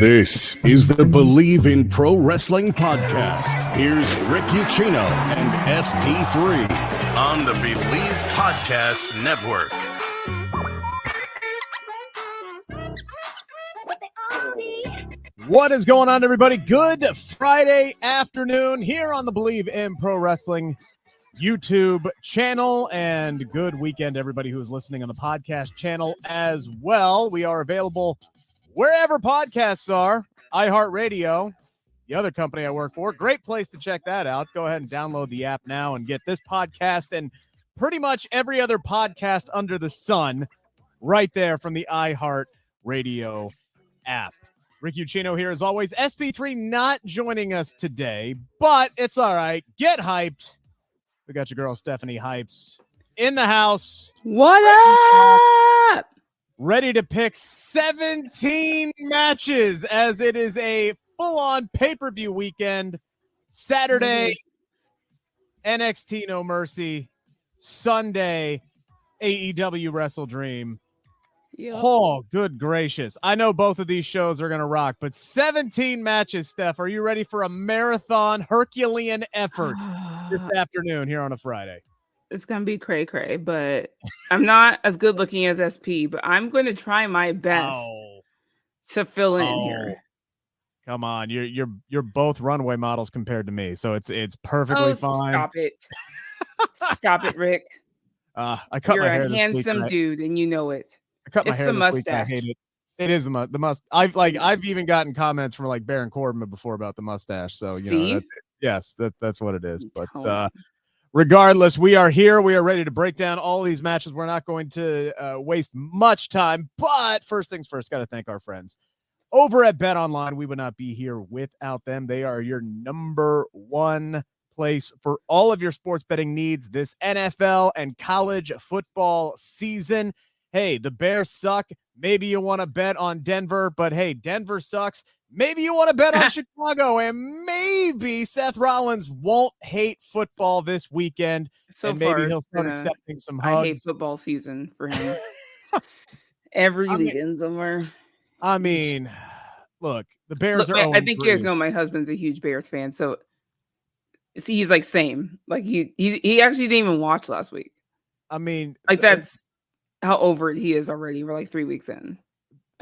This is the Believe in Pro Wrestling podcast. Here's Rick Ucchino and SP3 on the Believe Podcast Network. What is going on, everybody? Good Friday afternoon here on the Believe in Pro Wrestling YouTube channel, and good weekend, everybody who is listening on the podcast channel as well. We are available wherever podcasts are. iHeartRadio, the other company I work for, great place to check that out. Go ahead and download the app now and get this podcast and pretty much every other podcast under the sun right there from the iHeartRadio app. Rick Ucchino here as always. SP3 not joining us today, but it's all right. Get hyped. We got your girl Stephanie Hypes in the house. What up? Ready to pick 17 matches as it is a full-on pay-per-view weekend. Saturday, NXT No Mercy. Sunday, AEW WrestleDream. Yep. Oh, good gracious. I know both of these shows are going to rock, but 17 matches, Steph. Are you ready for a marathon Herculean effort this afternoon here on a Friday? It's going to be cray-cray, but I'm not as good looking as SP, but I'm going to try my best to fill in here. Come on. You're both runway models compared to me, so it's perfectly fine. Stop it. Stop it, Rick. I cut You're my hair a this handsome week, dude, and you know it. I cut my hair the this mustache. week. I hate it. It is the must. I've even gotten comments from like Baron Corbin before about the mustache. So that's what it is. But regardless, we are here. We are ready to break down all these matches. We're not going to waste much time. But first things first, got to thank our friends over at Bet Online. We would not be here without them. They are your number one place for all of your sports betting needs this NFL and college football season. Hey, the Bears suck. Maybe you want to bet on Denver, but hey, Denver sucks. Maybe you want to bet on Chicago, and maybe Seth Rollins won't hate football this weekend, and maybe he'll start accepting some hugs. I hate football season for him. Every weekend somewhere. I mean, look, the Bears are. I think you guys know my husband's a huge Bears fan, so he's like same. Like he actually didn't even watch last week. I mean, like that's how over it he is already. We're like 3 weeks in.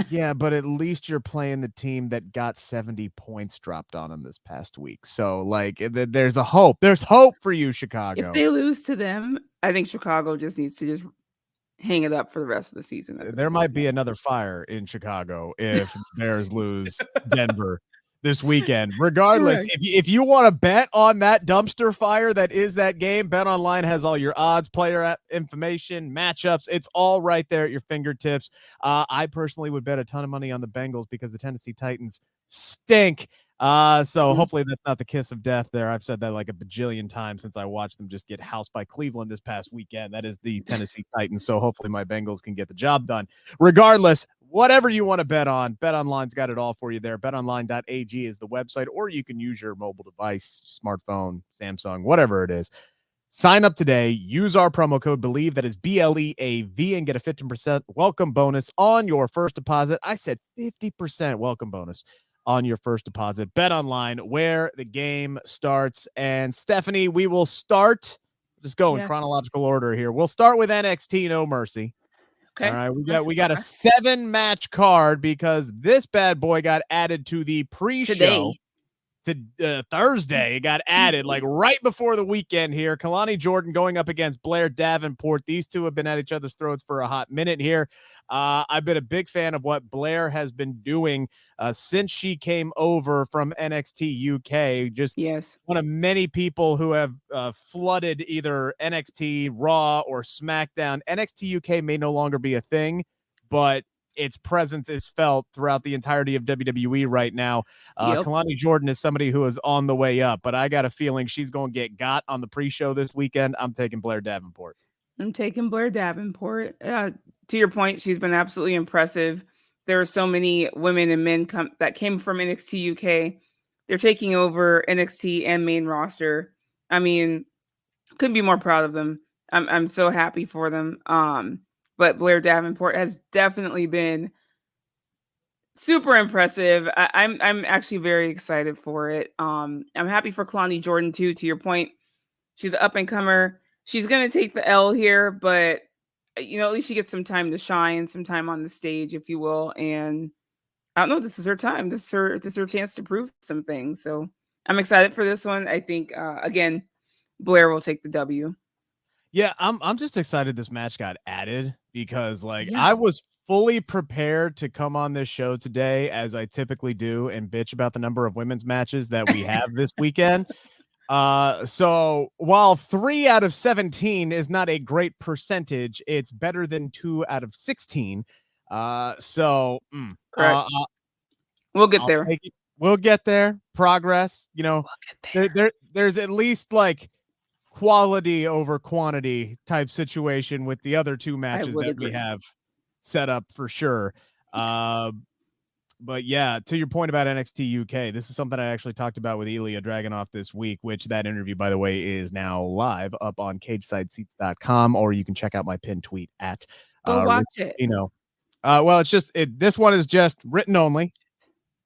Yeah, but at least you're playing the team that got 70 points dropped on him this past week. So, like, there's a hope. There's hope for you, Chicago. If they lose to them, I think Chicago just needs to just hang it up for the rest of the season. There might be another fire in Chicago if Bears lose Denver this weekend. Regardless, if you want to bet on that dumpster fire that is that game, Bet Online has all your odds, player information, matchups. It's all right there at your fingertips. I personally would bet a ton of money on the Bengals because the Tennessee Titans stink. So hopefully that's not the kiss of death there. I've said that like a bajillion times since I watched them just get housed by Cleveland this past weekend. That is the Tennessee Titans. So hopefully my Bengals can get the job done. Regardless, whatever you want to bet on, BetOnline's got it all for you there. BetOnline.ag is the website, or you can use your mobile device, smartphone, Samsung, whatever it is. Sign up today. Use our promo code BELIEVE, that is BLEAV, and get a 15% welcome bonus on your first deposit. I said 50% welcome bonus on your first deposit. Bet Online, where the game starts. And Stephanie, we will start. Just go in chronological order here. We'll start with NXT No Mercy. Okay. All right, we got a 7-match card because this bad boy got added to the pre-show. Thursday. It got added like right before the weekend here. Kalani Jordan going up against Blair Davenport. These two have been at each other's throats for a hot minute here. I've been a big fan of what Blair has been doing since she came over from NXT UK. Just one of many people who have flooded either NXT Raw or SmackDown. NXT UK may no longer be a thing, but its presence is felt throughout the entirety of WWE right now. Kalani Jordan is somebody who is on the way up, but I got a feeling she's going to get got on the pre-show this weekend. I'm taking Blair Davenport. I'm taking Blair Davenport. To your point, she's been absolutely impressive. There are so many women and men that came from NXT UK. They're taking over NXT and main roster. I mean, couldn't be more proud of them. I'm so happy for them. But Blair Davenport has definitely been super impressive. I'm actually very excited for it. I'm happy for Kalani Jordan too. To your point, she's an up and comer. She's gonna take the L here, but at least she gets some time to shine, some time on the stage, if you will. And I don't know, this is her time. This is her chance to prove some things. So I'm excited for this one. I think again, Blair will take the W. Yeah, I'm just excited this match got added because I was fully prepared to come on this show today, as I typically do, and bitch about the number of women's matches that we have this weekend. So while 3 out of 17 is not a great percentage, it's better than 2 out of 16. Correct. We'll get there. We'll get there. Progress. We'll get there. There's at least quality over quantity type situation with the other 2 matches that we have set up for sure. Yes. But yeah, to your point about NXT UK, this is something I actually talked about with Ilya Dragunov this week, which that interview, by the way, is now live up on CagesideSeats.com, or you can check out my pinned tweet at go watch it. Well, it's just this one is just written only,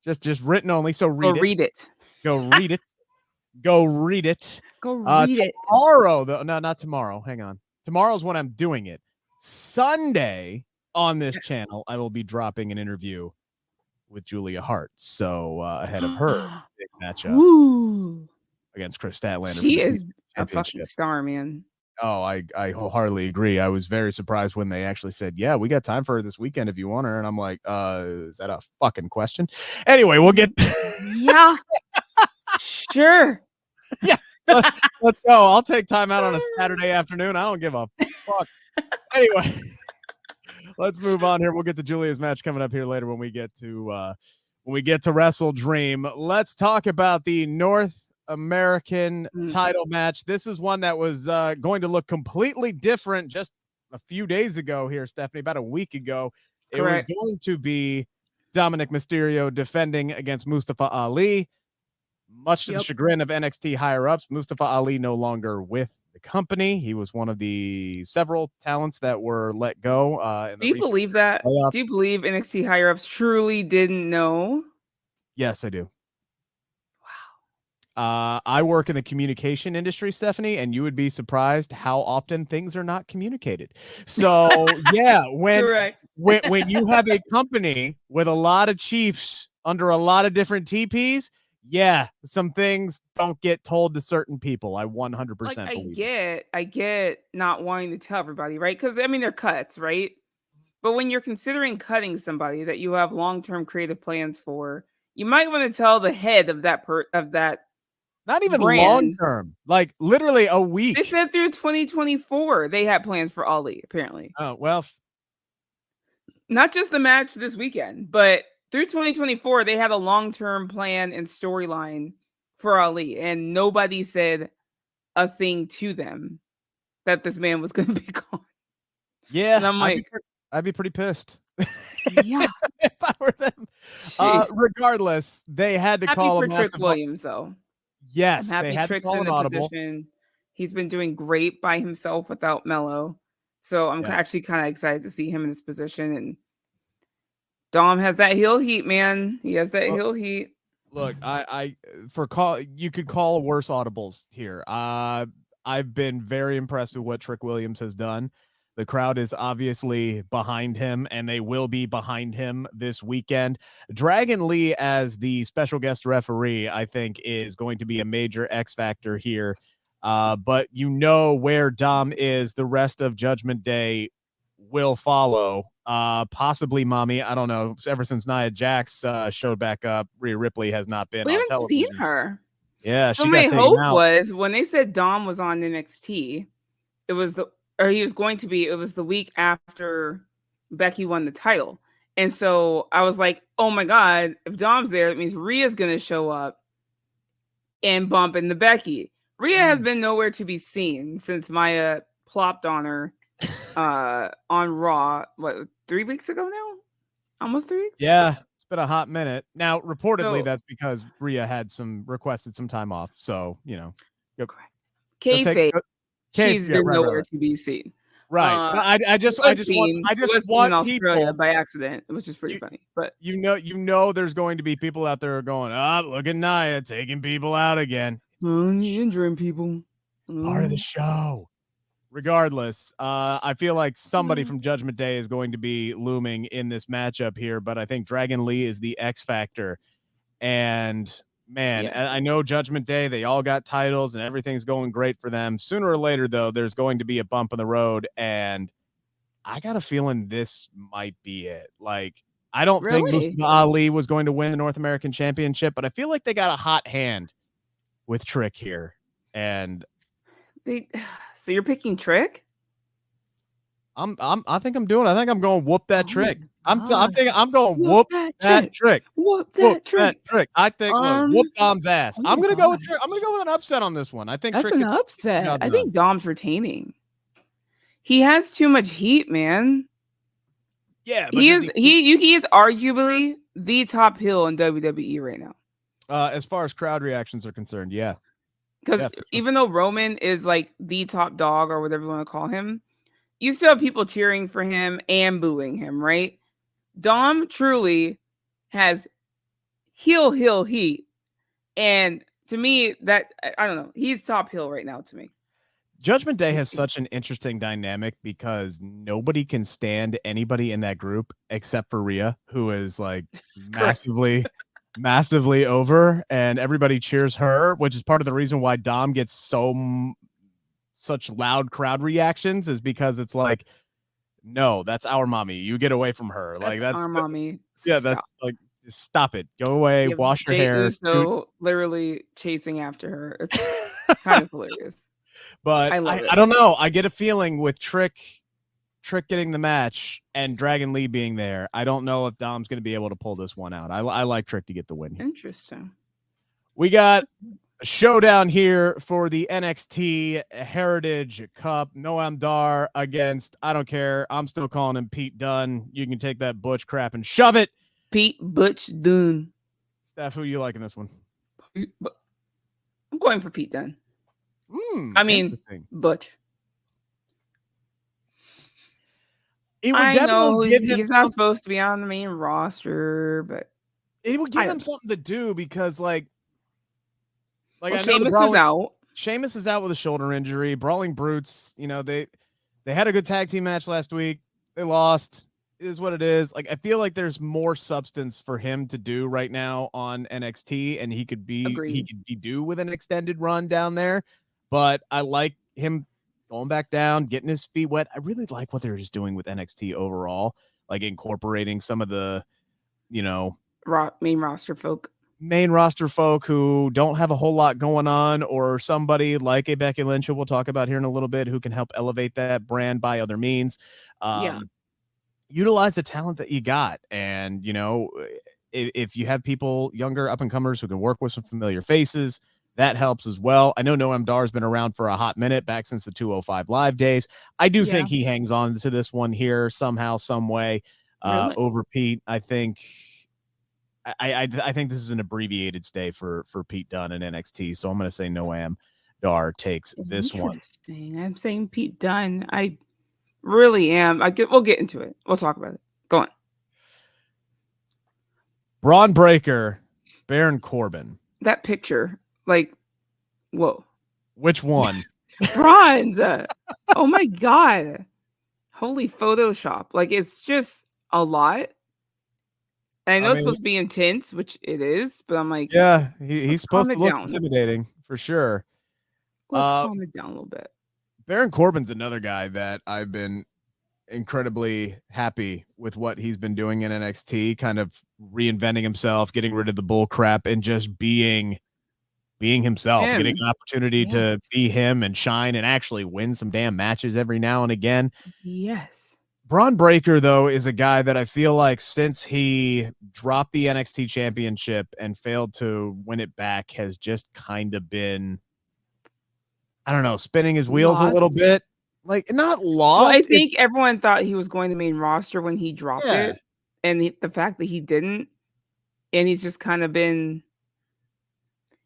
just written only. So read it. Go read it. Go read it. Go read it. Tomorrow, though. No, not tomorrow. Hang on. Tomorrow's when I'm doing it. Sunday on this channel, I will be dropping an interview with Julia Hart. So ahead of her big matchup against Chris Statlander. She is a fucking star, man. Oh, I wholeheartedly agree. I was very surprised when they actually said, yeah, we got time for her this weekend if you want her. And I'm like, is that a fucking question? Anyway, we'll get. Yeah. Sure. Yeah. Let's go. I'll take time out on a Saturday afternoon. I don't give a fuck. Anyway, let's move on here. We'll get to Julia's match coming up here later when we get to WrestleDream. Let's talk about the North American title match. This is one that was going to look completely different just a few days ago here, Stephanie, about a week ago. Correct. It was going to be Dominic Mysterio defending against Mustafa Ali. Much to the chagrin of NXT higher-ups, Mustafa Ali no longer with the company. He was one of the several talents that were let go. Do you believe that? Do you believe NXT higher-ups truly didn't know? Yes, I do. Wow. I work in the communication industry, Stephanie, and you would be surprised how often things are not communicated. So, yeah, when you have a company with a lot of chiefs under a lot of different TPs, yeah, some things don't get told to certain people. I 100% believe. I get not wanting to tell everybody, right? Because they're cuts, right? But when you're considering cutting somebody that you have long-term creative plans for, you might want to tell the head of that not even brand. long-term, like literally a week. They said through 2024 they had plans for Ali, apparently. Oh, well, not just the match this weekend, but through 2024, they had a long-term plan and storyline for Ali, and nobody said a thing to them that this man was going to be gone. Yeah, and I'm like, I'd be pretty pissed. Yeah, if I were them. Regardless, they had to call him Trick Williams, though. Yes, they had Trick's to call in the position. He's been doing great by himself without Mello, so I'm actually kind of excited to see him in this position. And Dom has that heel heat, man. He has that heel heat. Look, you could call worse audibles here. I've been very impressed with what Trick Williams has done. The crowd is obviously behind him, and they will be behind him this weekend. Dragon Lee as the special guest referee, I think, is going to be a major X factor here. But where Dom is, the rest of Judgment Day will follow. Possibly Mommy. I don't know. Ever since Nia Jax showed back up, Rhea Ripley has not been on television. We haven't seen her. Yeah, so my hope was when they said Dom was on NXT, it was the week after Becky won the title. And so I was like, oh my God, if Dom's there, that means Rhea's going to show up and bump into Becky. Rhea has been nowhere to be seen since Maya plopped on her on Raw, 3 weeks ago now? Almost 3 weeks? Yeah, it's been a hot minute. Now, reportedly, that's because Rhea had requested some time off. So, kayfabe, she's been nowhere to be seen. Right. I just want Australia people by accident, which is pretty funny. But you know, there's going to be people out there going, look at Nia taking people out again. dream people. Part of the show. Regardless, I feel like somebody from Judgment Day is going to be looming in this matchup here, but I think Dragon Lee is the X factor. And man, I know Judgment Day, they all got titles and everything's going great for them. Sooner or later, though, there's going to be a bump in the road, and I got a feeling this might be it. Like, I don't think Mustafa Ali was going to win the North American Championship, but I feel like they got a hot hand with Trick here. And so you're picking Trick? I think I'm going whoop that Trick. I'm going whoop that Trick. Whoop that Trick. I think whoop Dom's ass. I'm gonna go with Trick. I'm gonna go with an upset on this one. I think that's Trick an upset. I think Dom's retaining. He has too much heat, man. Yeah, but he is arguably the top heel in WWE right now. As far as crowd reactions are concerned, yeah. Because even though Roman is like the top dog or whatever you want to call him, you still have people cheering for him and booing him, right? Dom truly has heel heat. And to me, that, I don't know, he's top heel right now to me. Judgment Day has such an interesting dynamic because nobody can stand anybody in that group except for Rhea, who is like massively over, and everybody cheers her, which is part of the reason why Dom gets such loud crowd reactions, is because it's like, no, that's our mommy. You get away from her. That's our mommy. Yeah, that's like, stop it. Go away. Wash your hair. So literally chasing after her. It's kind of hilarious. But I don't know. I get a feeling with Trick getting the match and Dragon Lee being there, I don't know if Dom's going to be able to pull this one out. I like Trick to get the win here. Interesting. We got a showdown here for the NXT Heritage Cup. Noam Dar against, I don't care, I'm still calling him Pete Dunne. You can take that Butch crap and shove it. Pete Butch Dunne. Steph, who you like in this one? I'm going for Pete Dunne. I mean, Butch. It would definitely give him he's not supposed to be on the main roster, but it would give him something to do because, like I know Sheamus is out. Sheamus is out with a shoulder injury. Brawling Brutes, they had a good tag team match last week. They lost. It is what it is. Like, I feel like there's more substance for him to do right now on NXT, and he could be due with an extended run down there. But I like him going back down, getting his feet wet. I really like what they're just doing with NXT overall, like incorporating some of the, main roster folk who don't have a whole lot going on, or somebody like a Becky Lynch, who we'll talk about here in a little bit, who can help elevate that brand by other means. Utilize the talent that you got. And, if you have people, younger up and comers, who can work with some familiar faces, that helps as well. I know Noam Dar's been around for a hot minute, back since the 205 Live days. I do think he hangs on to this one here somehow, some way, over Pete. I think this is an abbreviated stay for Pete Dunne in NXT. So I'm going to say Noam Dar takes this one. Interesting. I'm saying Pete Dunne. I really am. We'll get into it. We'll talk about it. Go on. Braun Breaker, Baron Corbin. That picture. Like, whoa. Which one? Bronze. Oh my God. Holy Photoshop. Like, it's just a lot. And I know it's supposed to be intense, which it is, but I'm like, yeah, he's supposed to look intimidating for sure. Let's calm it down a little bit. Baron Corbin's another guy that I've been incredibly happy with what he's been doing in NXT, kind of reinventing himself, getting rid of the bull crap, and just being himself, getting an opportunity to be him and shine and actually win some damn matches every now and again. Yes. Braun Breaker, though, is a guy that I feel like since he dropped the NXT championship and failed to win it back has just kind of been, I don't know, spinning his wheels a little bit. Like, not lost. Well, I think everyone thought he was going to main roster when he dropped it. And the fact that he didn't, and he's just kind of been,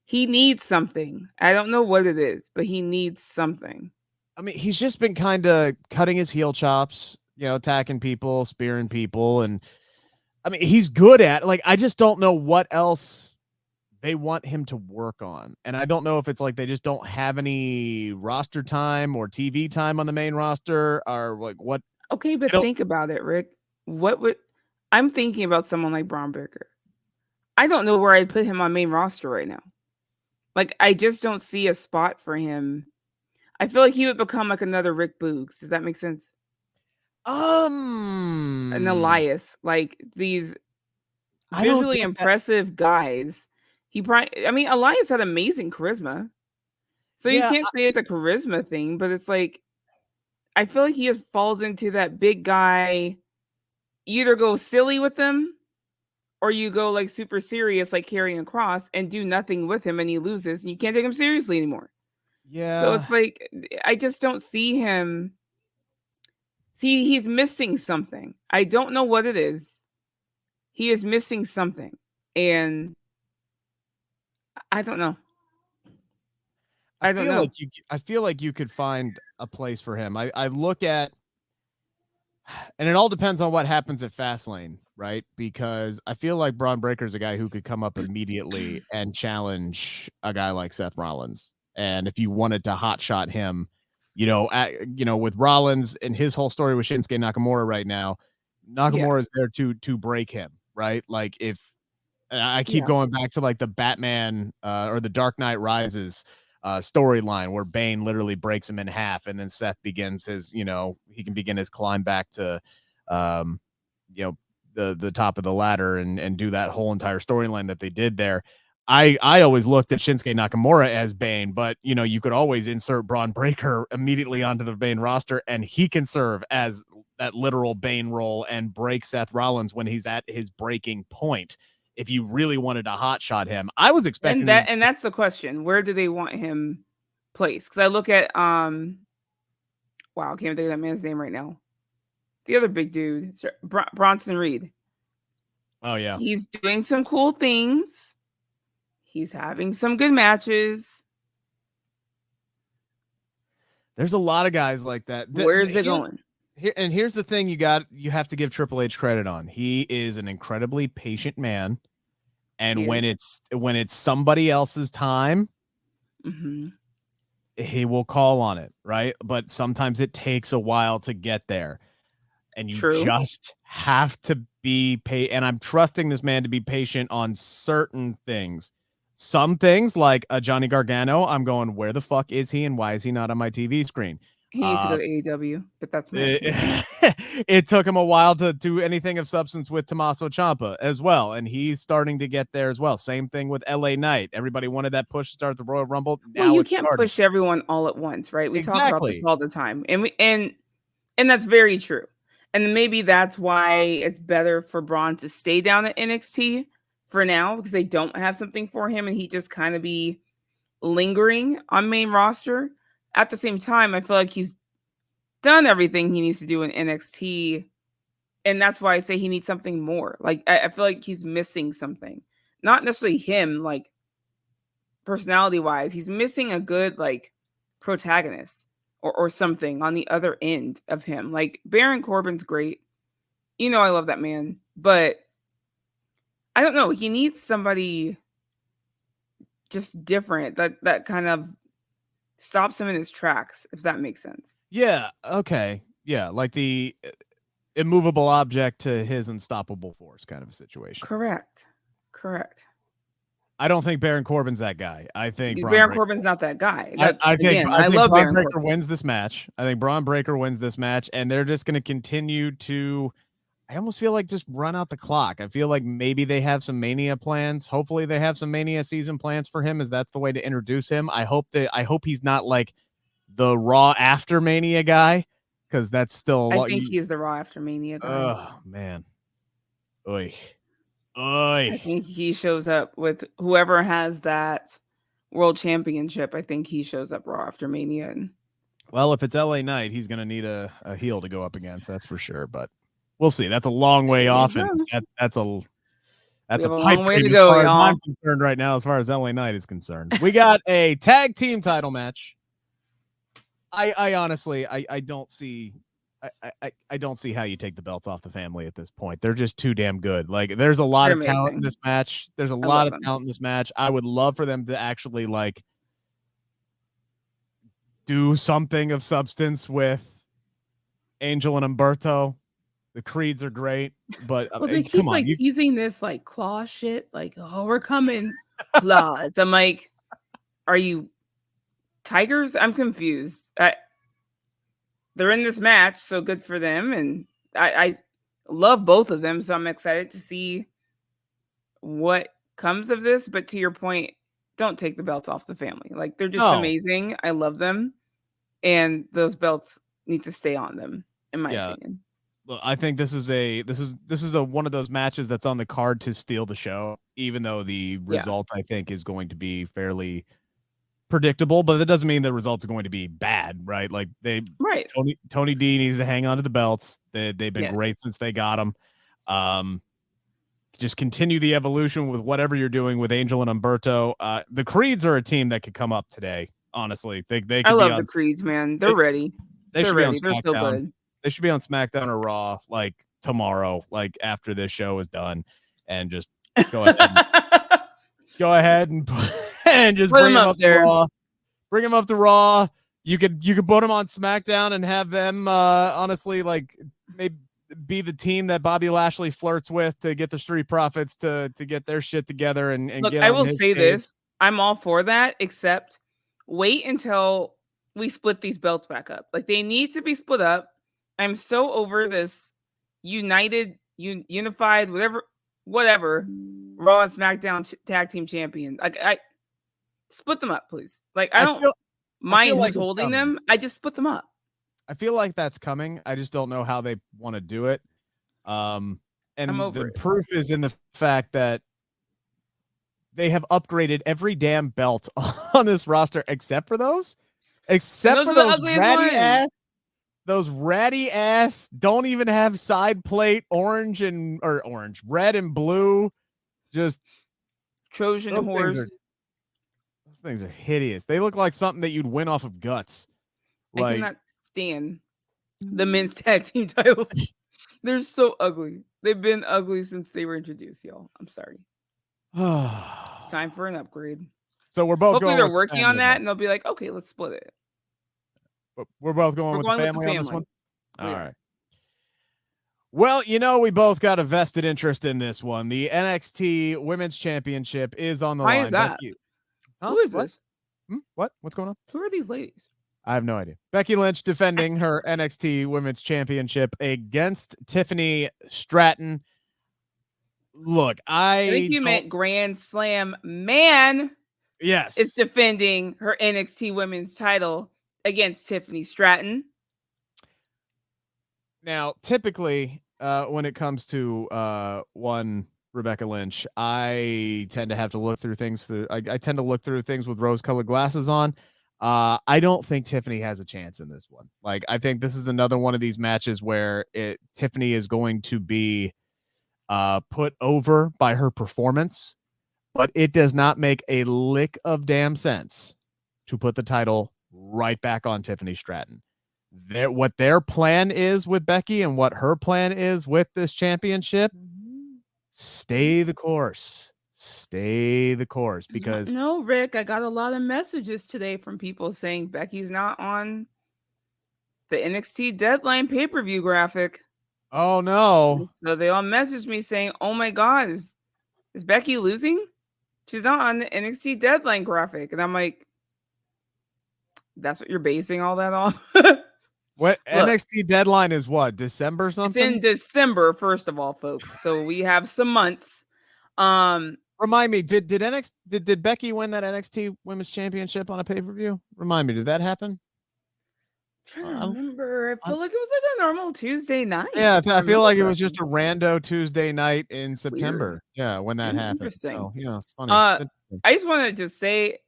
he needs something. I don't know what it is, but he needs something. I mean, he's just been kind of cutting his heel chops, attacking people, spearing people. And I mean, he's good at it. Like, I just don't know what else they want him to work on. And I don't know if it's like they just don't have any roster time or TV time on the main roster or like what. Okay, but think about it, Rick. I'm thinking about someone like Braun Breaker. I don't know where I'd put him on main roster right now. Like, I just don't see a spot for him. I feel like he would become like another Rick Boogs. Does that make sense? An Elias, like these visually impressive guys. Elias had amazing charisma. So you can't say it's a charisma thing, but it's like, I feel like he just falls into that big guy. You either go silly with him or you go like super serious, like Karrion Kross, and do nothing with him and he loses and you can't take him seriously anymore. Yeah. So it's like, I just don't see him. See, he's missing something. I don't know what it is. He is missing something. And I don't know. I feel like you could find a place for him. I look at, and it all depends on what happens at Fastlane, right? Because I feel like Braun Breaker is a guy who could come up immediately and challenge a guy like Seth Rollins. And if you wanted to hotshot him, with Rollins and his whole story with Shinsuke Nakamura right now, Nakamura is there to break him, right? Like if I keep going back to like the Batman or the Dark Knight Rises storyline where Bane literally breaks him in half, and then Seth begins his, he can begin his climb back to, the top of the ladder and do that whole entire storyline that they did there. I always looked at Shinsuke Nakamura as Bane, but you could always insert Braun Breaker immediately onto the Bane roster, and he can serve as that literal Bane role and break Seth Rollins when he's at his breaking point. If you really wanted to hotshot him, I was expecting and that's the question. Where do they want him placed? Because I look at wow, I can't think of that man's name right now. The other big dude, Bronson Reed. Oh yeah, he's doing some cool things. He's having some good matches. There's a lot of guys like that. Where's it going? Here's the thing you have to give Triple H credit on. He is an incredibly patient man. And when it's somebody else's time, he will call on it, right? But sometimes it takes a while to get there. And you just have to be patient. And I'm trusting this man to be patient on certain things. Some things like Johnny Gargano, I'm going, where the fuck is he and why is he not on my TV screen? He needs to go to AEW, but that's it took him a while to do anything of substance with Tommaso Ciampa as well, and he's starting to get there as well. Same thing with LA Knight. Everybody wanted that push to start the Royal Rumble. Now you can't push everyone all at once, right? We talk about this all the time, and that's very true. And maybe that's why it's better for Braun to stay down at NXT for now, because they don't have something for him, and he just kind of be lingering on main roster. At the same time, I feel like he's done everything he needs to do in NXT. And that's why I say he needs something more. Like, I feel like he's missing something. Not necessarily him, like, personality-wise. He's missing a good, like, protagonist or something on the other end of him. Like, Baron Corbin's great. I love that man. But I don't know. He needs somebody just different that kind of stops him in his tracks, if that makes sense. Yeah. Okay. Yeah. Like the immovable object to his unstoppable force kind of a situation. Correct. I don't think Baron Corbin's that guy. I think Baron Corbin's not that guy. I think love Braun Breaker Corbin. wins this match. I think Braun Breaker wins this match, and they're just going to continue to. I almost feel like just run out the clock. I feel like maybe they have some Mania plans. Hopefully they have some Mania season plans for him, as that's the way to introduce him. I hope he's not like the Raw after Mania guy, because that's still. I think he's the Raw after Mania guy. Oh man, Oy. I think he shows up with whoever has that world championship. I think he shows up Raw after Mania. Well, if it's LA Knight, he's going to need a heel to go up against. That's for sure. But we'll see. That's a long way off, and that's a pipe way to as go, far as y'all. I'm concerned right now. As far as LA Knight is concerned, we got a tag team title match. I honestly, I don't see. I don't see how you take the belts off the family at this point. They're just too damn good. Like, there's a lot They're of talent in amazing. this match. There's a I lot love of them. talent in this match. I would love for them to actually like do something of substance with Angel and Umberto. The Creeds are great, but Well, they keep come on, like teasing this like claw shit, like, oh, we're coming, claws. I'm like, are you tigers? I'm confused. They're in this match, so good for them, and I love both of them, so I'm excited to see what comes of this. But to your point, don't take the belts off the family. Like, they're just amazing. I love them, and those belts need to stay on them, in my opinion. Look, I think this is a one of those matches that's on the card to steal the show, even though the result I think is going to be fairly predictable, but that doesn't mean the results are going to be bad, right? Like Tony D needs to hang on to the belts. They've been great since they got them. Just continue the evolution with whatever you're doing with Angel and Umberto. The Creeds are a team that could come up today. Honestly, they could I love be on the Creeds, man. They're ready. They should ready. Be on SmackDown. They're so good. They should be on SmackDown or Raw like tomorrow, like after this show is done, and just go ahead and just bring them up there. Raw. Bring them up to Raw. You could put them on SmackDown and have them honestly like maybe be the team that Bobby Lashley flirts with to get the Street Profits to get their shit together and Look, get. I will say this: I'm all for that, except wait until we split these belts back up. Like, they need to be split up. I'm so over this unified, whatever Raw and SmackDown tag team champion. Like, I split them up, please. Like, I don't mind who's holding them. I just split them up. I feel like that's coming. I just don't know how they want to do it. And the proof is in the fact that they have upgraded every damn belt on this roster except for those. Except for those ratty ass, don't even have side plate, red and blue, just Trojan horse. Those things are hideous. They look like something that you'd win off of guts. I cannot stand the men's tag team titles. They're so ugly. They've been ugly since they were introduced, y'all. I'm sorry. It's time for an upgrade. So we're both hopefully they're working on that, and they'll be like, okay, let's split it. We're both going with the family on this one. All right. Well, we both got a vested interest in this one. The NXT Women's Championship is on the line. Why is that? Who is this? What? What's going on? Who are these ladies? I have no idea. Becky Lynch defending her NXT Women's Championship against Tiffany Stratton. Look, I think you meant Grand Slam Man. Yes. Is defending her NXT Women's title against Tiffany Stratton. Now, typically, when it comes to one Rebecca Lynch, I tend to have to look through things. I tend to look through things with rose-colored glasses on. I don't think Tiffany has a chance in this one. Like, I think this is another one of these matches where Tiffany is going to be put over by her performance, but it does not make a lick of damn sense to put the title right back on Tiffany Stratton. What their plan is with Becky and what her plan is with this championship, stay the course. Stay the course, because no, Rick, I got a lot of messages today from people saying Becky's not on the NXT Deadline pay-per-view graphic. Oh no. So they all messaged me saying, oh my God, is Becky losing? She's not on the NXT Deadline graphic. And I'm like, that's what you're basing all that off? What? Look, NXT Deadline is what? December something? It's in December, first of all, folks. So we have some months. Remind me, did Becky win that NXT Women's Championship on a pay-per-view? Remind me, did that happen? I'm trying to remember. I feel like it was like a normal Tuesday night. Yeah, I feel like it was just a rando Tuesday night in September. Weird. Yeah, when that happened. Interesting. So, it's funny. I just want to just say,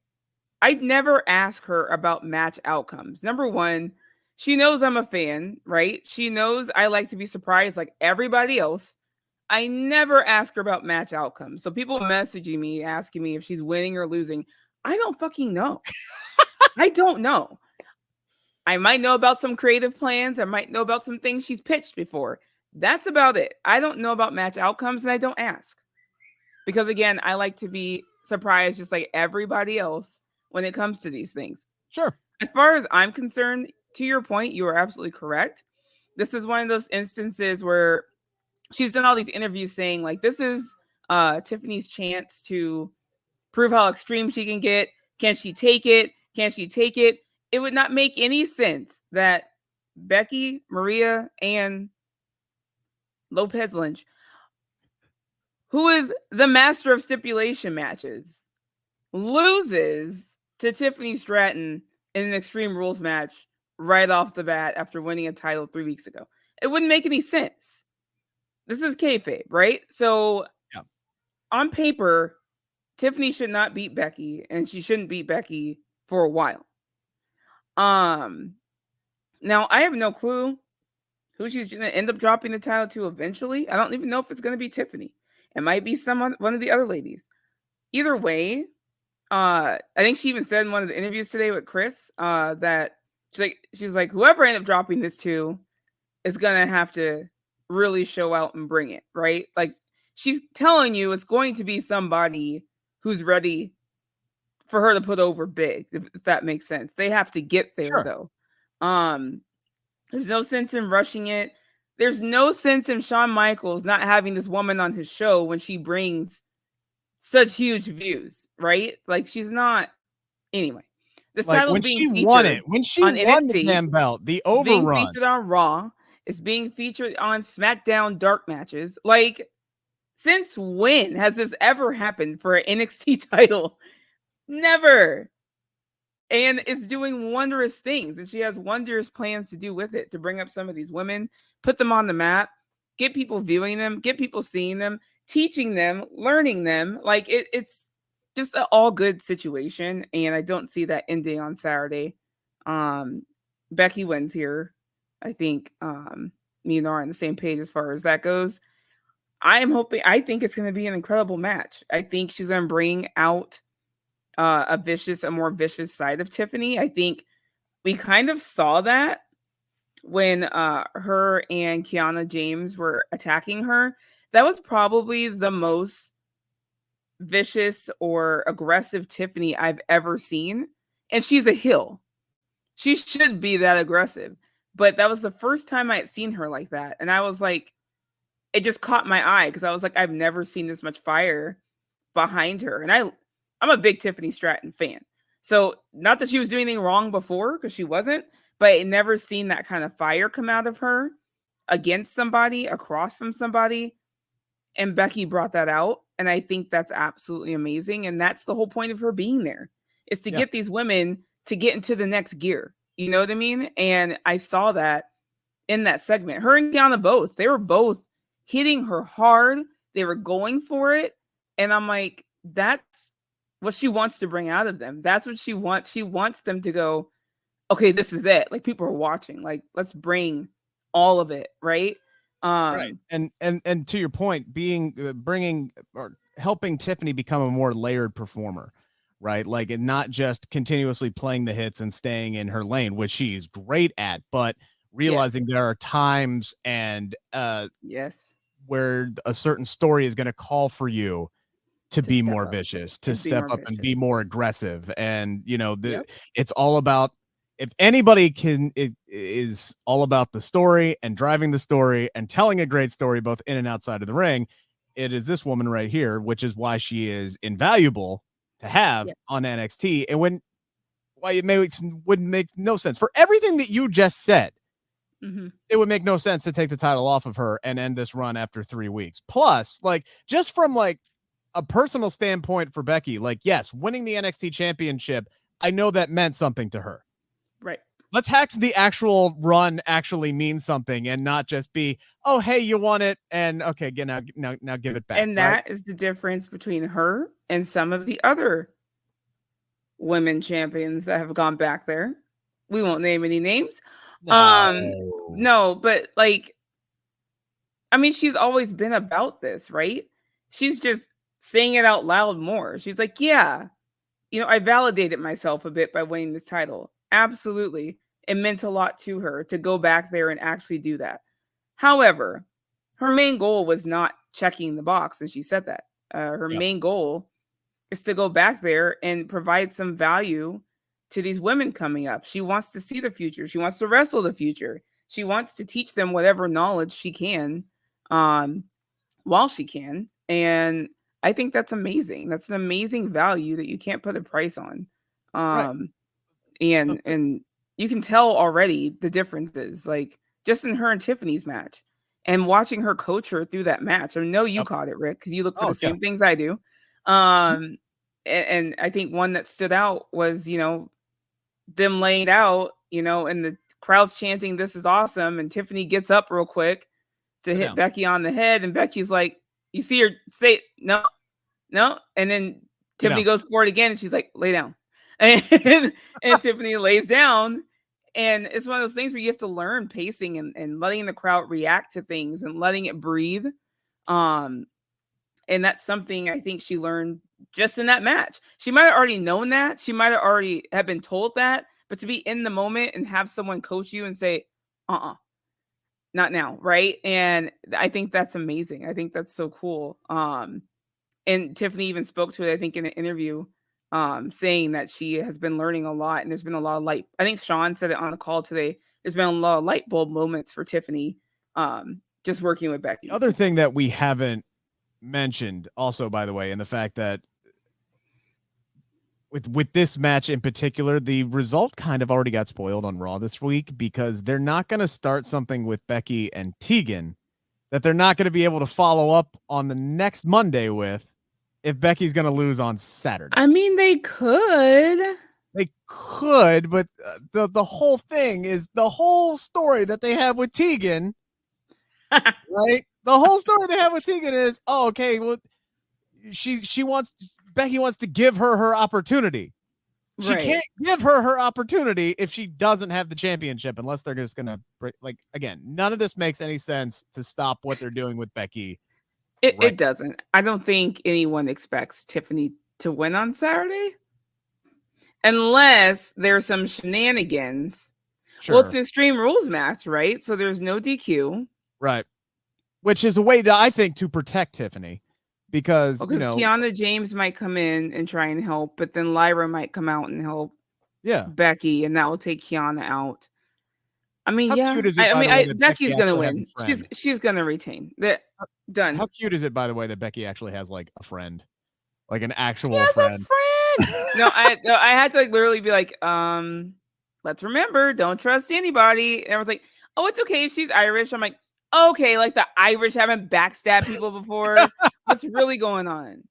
I'd never ask her about match outcomes. Number one, she knows I'm a fan, right? She knows I like to be surprised like everybody else. I never ask her about match outcomes. So people messaging me, asking me if she's winning or losing. I don't fucking know. I don't know. I might know about some creative plans. I might know about some things she's pitched before. That's about it. I don't know about match outcomes, and I don't ask. Because again, I like to be surprised just like everybody else when it comes to these things. Sure. As far as I'm concerned, to your point, you are absolutely correct. This is one of those instances where she's done all these interviews saying like, this is Tiffany's chance to prove how extreme she can get. Can she take it? Can she take it? It would not make any sense that Becky, Maria, and Lopez Lynch, who is the master of stipulation matches, loses to Tiffany Stratton in an Extreme Rules match right off the bat after winning a title 3 weeks ago. It wouldn't make any sense. This is kayfabe, right? So on paper, Tiffany should not beat Becky, and she shouldn't beat Becky for a while. Now I have no clue who she's going to end up dropping the title to eventually. I don't even know if it's going to be Tiffany. It might be one of the other ladies. Either way, I think she even said in one of the interviews today with Chris that she's like, whoever ended up dropping this to is going to have to really show out and bring it, right? Like, she's telling you it's going to be somebody who's ready for her to put over big, if that makes sense. They have to get there, though. There's no sense in rushing it. There's no sense in Shawn Michaels not having this woman on his show when she brings such huge views, right? Like, she's not. Anyway, the title's when being she featured won it, when she on won NXT, the damn belt, the it's being overrun. featured on Raw. It's being featured on SmackDown dark matches. Like, since when has this ever happened for an NXT title? Never. And it's doing wondrous things. And she has wondrous plans to do with it, to bring up some of these women, put them on the map, get people viewing them, get people seeing them, teaching them, learning them. Like, it's just an all good situation. And I don't see that ending on Saturday. Becky wins here. I think me and Nora are on the same page as far as that goes. I think it's going to be an incredible match. I think she's going to bring out a more vicious side of Tiffany. I think we kind of saw that when her and Kiana James were attacking her. That was probably the most vicious or aggressive Tiffany I've ever seen. And she's a heel. She should be that aggressive. But that was the first time I had seen her like that. And I was like, it just caught my eye because I was like, I've never seen this much fire behind her. And I'm a big Tiffany Stratton fan. So not that she was doing anything wrong before, because she wasn't, but I never seen that kind of fire come out of her against somebody, across from somebody. And Becky brought that out. And I think that's absolutely amazing. And that's the whole point of her being there, is to get these women to get into the next gear. You know what I mean? And I saw that in that segment. Her and Kiana both, they were both hitting her hard. They were going for it. And I'm like, that's what she wants to bring out of them. That's what she wants. She wants them to go, okay, this is it. Like, people are watching. Like, let's bring all of it, right? Right. And to your point, bringing or helping Tiffany become a more layered performer, right? Like, and not just continuously playing the hits and staying in her lane, which she's great at, but realizing there are times and where a certain story is going to call for you to be more vicious, to step up and be more aggressive. And, you know, it's all about, if anybody is all about the story and driving the story and telling a great story, both in and outside of the ring, it is this woman right here, which is why she is invaluable to have on NXT. And why it wouldn't make no sense for everything that you just said. It would make no sense to take the title off of her and end this run after 3 weeks. Plus, like, just from like a personal standpoint for Becky, like, yes, winning the NXT championship, I know that meant something to her. Right. Let's have the actual run actually mean something and not just be, oh, hey, you won it. And okay, now give it back. And that is the difference between her and some of the other women champions that have gone back there. We won't name any names. No, but like, I mean, she's always been about this, right? She's just saying it out loud more. She's like, yeah, you know, I validated myself a bit by winning this title. Absolutely. It meant a lot to her to go back there and actually do that. However, her main goal was not checking the box, and she said that. Her main goal is to go back there and provide some value to these women coming up. She wants to see the future. She wants to wrestle the future. She wants to teach them whatever knowledge she can while she can. And I think that's amazing. That's an amazing value that you can't put a price on. And you can tell already the differences, like just in her and Tiffany's match and watching her coach her through that match. I know you caught it, Rick, because you look for the same things I do. And I think one that stood out was, them laying out, and the crowd's chanting, "This is awesome." And Tiffany gets up real quick to hit Becky on the head. And Becky's like, you see her say, no. And then Tiffany goes for it again. And she's like, lay down. And Tiffany lays down. And it's one of those things where you have to learn pacing and letting the crowd react to things and letting it breathe. And that's something I think she learned just in that match. She might have already known that. She might have already have been told that. But to be in the moment and have someone coach you and say, not now, right? And I think that's amazing. I think that's so cool. And Tiffany even spoke to it, I think, in an interview, saying that she has been learning a lot, and there's been a lot of light. I think Sean said it on the call today. There's been a lot of light bulb moments for Tiffany, just working with Becky. The other thing that we haven't mentioned, also, by the way, and the fact that with this match in particular, the result kind of already got spoiled on Raw this week, because they're not going to start something with Becky and Tegan that they're not going to be able to follow up on the next Monday with if Becky's going to lose on Saturday. I mean, they could. But the whole thing is the whole story that they have with Tegan, right? The whole story they have with Tegan is, Becky wants to give her opportunity. She can't give her opportunity if she doesn't have the championship, unless they're just gonna again. None of this makes any sense to stop what they're doing with Becky. It doesn't. I don't think anyone expects Tiffany to win on Saturday, unless there's some shenanigans. Sure. Well, it's an Extreme Rules match, right? So there's no DQ, right? Which is a way to, I think, to protect Tiffany. Because Kiana James might come in and try and help, but then Lyra might come out and help Becky, and that will take Kiana out. I mean, cute is it, Becky's going to win. She's going to retain. Done. How cute is it, by the way, that Becky actually has like a friend, like an actual friend? No, I had to literally be like, let's remember, don't trust anybody. And I was like, oh, it's okay. She's Irish. I'm like, okay, like the Irish haven't backstabbed people before. What's really going on?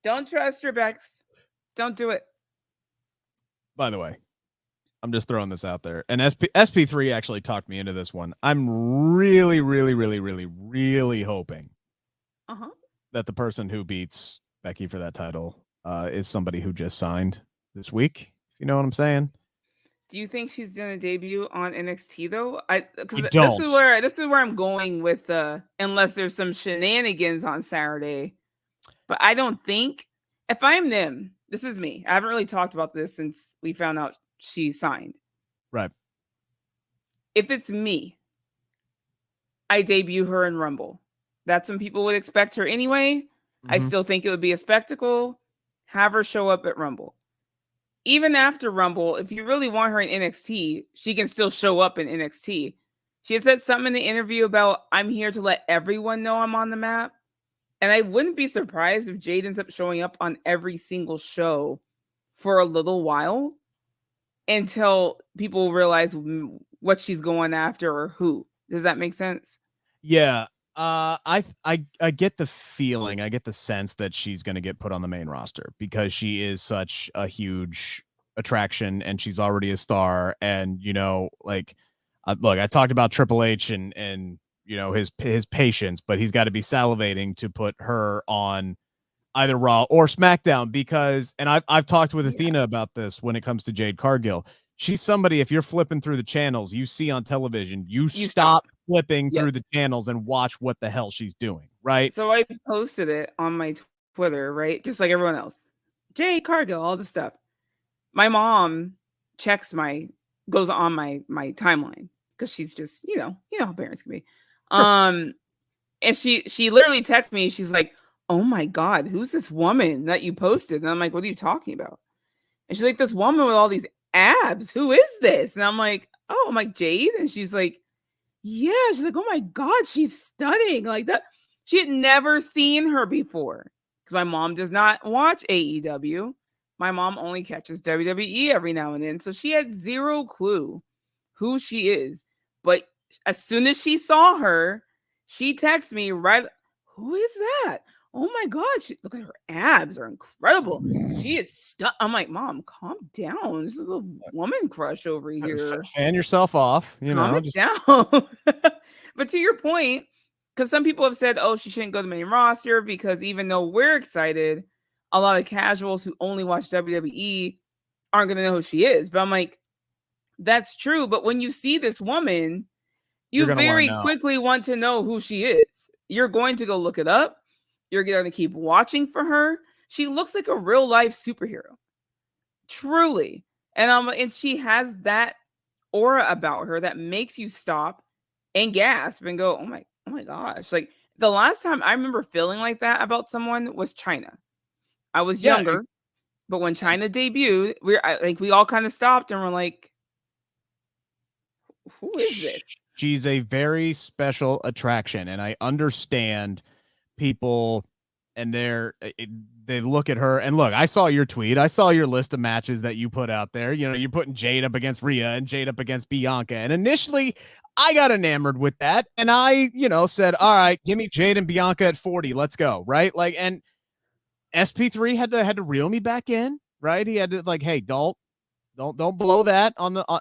Don't trust your Bex. Don't do it. By the way, I'm just throwing this out there. And SP3 actually talked me into this one. I'm really, really, really, really, really hoping that the person who beats Becky for that title is somebody who just signed this week. If you know what I'm saying. Do you think she's going to debut on NXT though? Because this is where I'm going with unless there's some shenanigans on Saturday. But I don't think, if I'm them, this is me. I haven't really talked about this since we found out she signed. Right. If it's me, I debut her in Rumble. That's when people would expect her anyway. Mm-hmm. I still think it would be a spectacle. Have her show up at Rumble. Even after Rumble, if you really want her in NXT, she can still show up in NXT. She had said something in the interview about, I'm here to let everyone know I'm on the map. And I wouldn't be surprised if Jade ends up showing up on every single show for a little while until people realize what she's going after or who. Does that make sense? Yeah. I get the feeling, I get the sense that she's going to get put on the main roster because she is such a huge attraction and she's already a star. And, look, I talked about Triple H and his patience, but he's got to be salivating to put her on either Raw or SmackDown because, and I've talked with Athena about this when it comes to Jade Cargill. She's somebody, if you're flipping through the channels you see on television, you stop flipping through the channels and watch what the hell she's doing, right? So I posted it on my Twitter, right? Just like everyone else. Jade Cargill, all the stuff. My mom checks my goes on my timeline because she's just, you know how parents can be. Sure. And she literally texts me. She's like, "Oh my God, who's this woman that you posted?" And I'm like, "What are you talking about?" And she's like, "This woman with all these abs. Who is this?" And I'm like, Jade. And she's like, "Yeah." She's like, "Oh my God, she's stunning." Like that. She had never seen her before because my mom does not watch AEW. My mom only catches WWE every now and then. So she had zero clue who she is. But as soon as she saw her, she texts me right. "Who is that? Oh my God. Look at her abs are incredible. She is I'm like, "Mom, calm down. This is a woman crush over here. Fan yourself off, Calm it down." But to your point, because some people have said, "Oh, she shouldn't go to the main roster," because even though we're excited, a lot of casuals who only watch WWE aren't going to know who she is. But I'm like, that's true. But when you see this woman, you very quickly want to know who she is. You're going to go look it up. You're going to keep watching for her. She looks like a real life superhero. Truly. And she has that aura about her that makes you stop and gasp and go, oh my gosh. Like the last time I remember feeling like that about someone was China. I was younger, but when China debuted, we all kind of stopped and were like, who is this? She's a very special attraction, and I understand people and they look at her and look, I saw your tweet. I saw your list of matches that you put out there. You know, you're putting Jade up against Rhea and Jade up against Bianca. And initially I got enamored with that. And I, said, all right, give me Jade and Bianca at 40. Let's go. Right. Like, and SP3 had to reel me back in. Right. He had to hey, don't blow that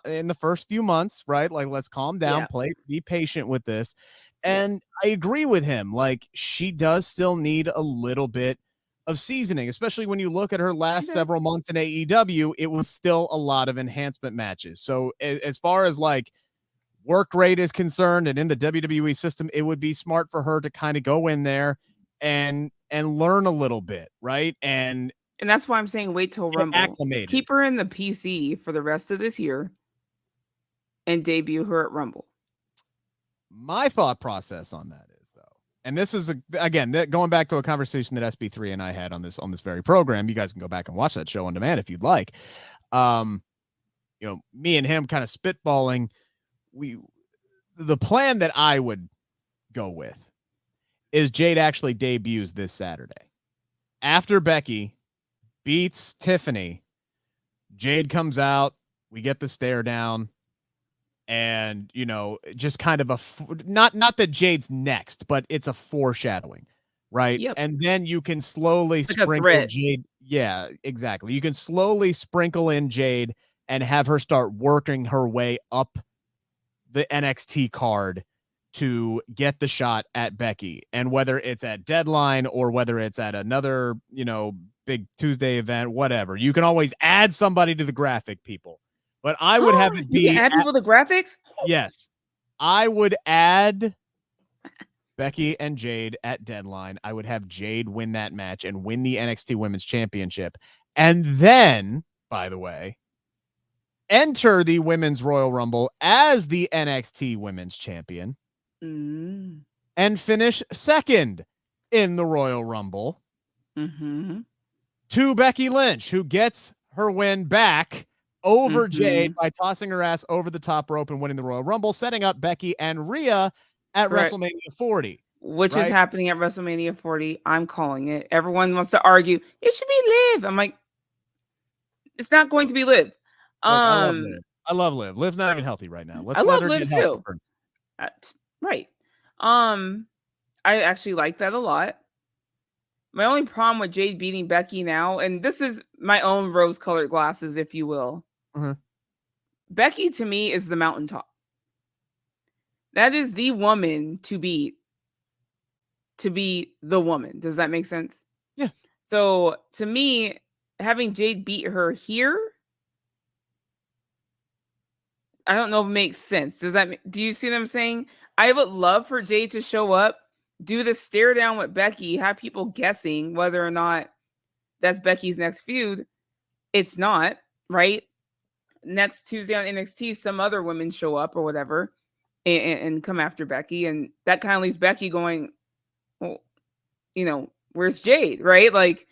in the first few months. Right. Like, let's calm down, be patient with this. And I agree with him. Like, she does still need a little bit of seasoning, especially when you look at her last several months in AEW, it was still a lot of enhancement matches. So as far as work rate is concerned and in the WWE system, it would be smart for her to kind of go in there and learn a little bit. Right. And that's why I'm saying wait till Rumble. Acclimated. Keep her in the PC for the rest of this year and debut her at Rumble. My thought process on that is, though, and this is going back to a conversation that SB3 and I had on this very program. You guys can go back and watch that show on demand if you'd like. Me and him kind of spitballing. The plan that I would go with is Jade actually debuts this Saturday after Becky beats Tiffany. Jade comes out. We get the stare down. And, just kind of not that Jade's next, but it's a foreshadowing, right? Yep. And then you can slowly sprinkle Jade. Yeah, exactly. You can slowly sprinkle in Jade and have her start working her way up the NXT card to get the shot at Becky. And whether it's at Deadline or whether it's at another, big Tuesday event, whatever, you can always add somebody to the graphic, people. But I would have it be... You can add people to graphics? Yes. I would add Becky and Jade at Deadline. I would have Jade win that match and win the NXT Women's Championship. And then, by the way, enter the Women's Royal Rumble as the NXT Women's Champion and finish second in the Royal Rumble to Becky Lynch, who gets her win back over Jade by tossing her ass over the top rope and winning the Royal Rumble, setting up Becky and Rhea at WrestleMania 40. Which is happening at WrestleMania 40. I'm calling it. Everyone wants to argue, it should be Liv. I'm like, it's not going to be Liv. I love Liv. Liv's not even healthy right now. I love Liv too. Right. I actually like that a lot. My only problem with Jade beating Becky now, and this is my own rose-colored glasses, if you will. Becky, to me, is the mountaintop. That is the woman to beat. To be the woman. Does that make sense? Yeah. So, to me, having Jade beat her here, I don't know if it makes sense. Do you see what I'm saying? I would love for Jade to show up, do the stare down with Becky, have people guessing whether or not that's Becky's next feud. It's not, right? next Tuesday on NXT, some other women show up or whatever and come after Becky. And that kind of leaves Becky going, well, where's Jade? Right? Like,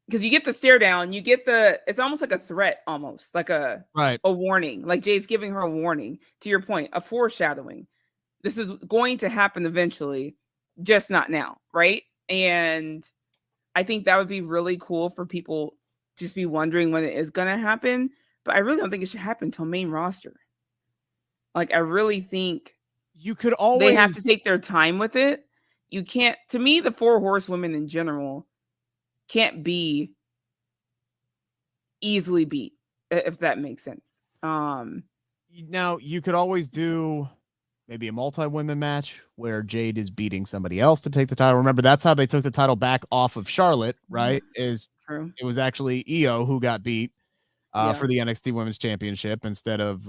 because you get the stare down, it's almost like a threat, almost like a warning. Like Jade's giving her a warning, to your point, a foreshadowing. This is going to happen eventually, just not now. Right. And I think that would be really cool for people just be wondering when it is going to happen. But I really don't think it should happen until main roster. Like, I really think you could always, they have to take their time with it. You can't, to me, the 4 horsewomen in general can't be easily beat, if that makes sense. Now you could always do maybe a multi-women match where Jade is beating somebody else to take the title. Remember, that's how they took the title back off of Charlotte, right? Is true. It was actually Io who got beat for the NXT Women's Championship instead of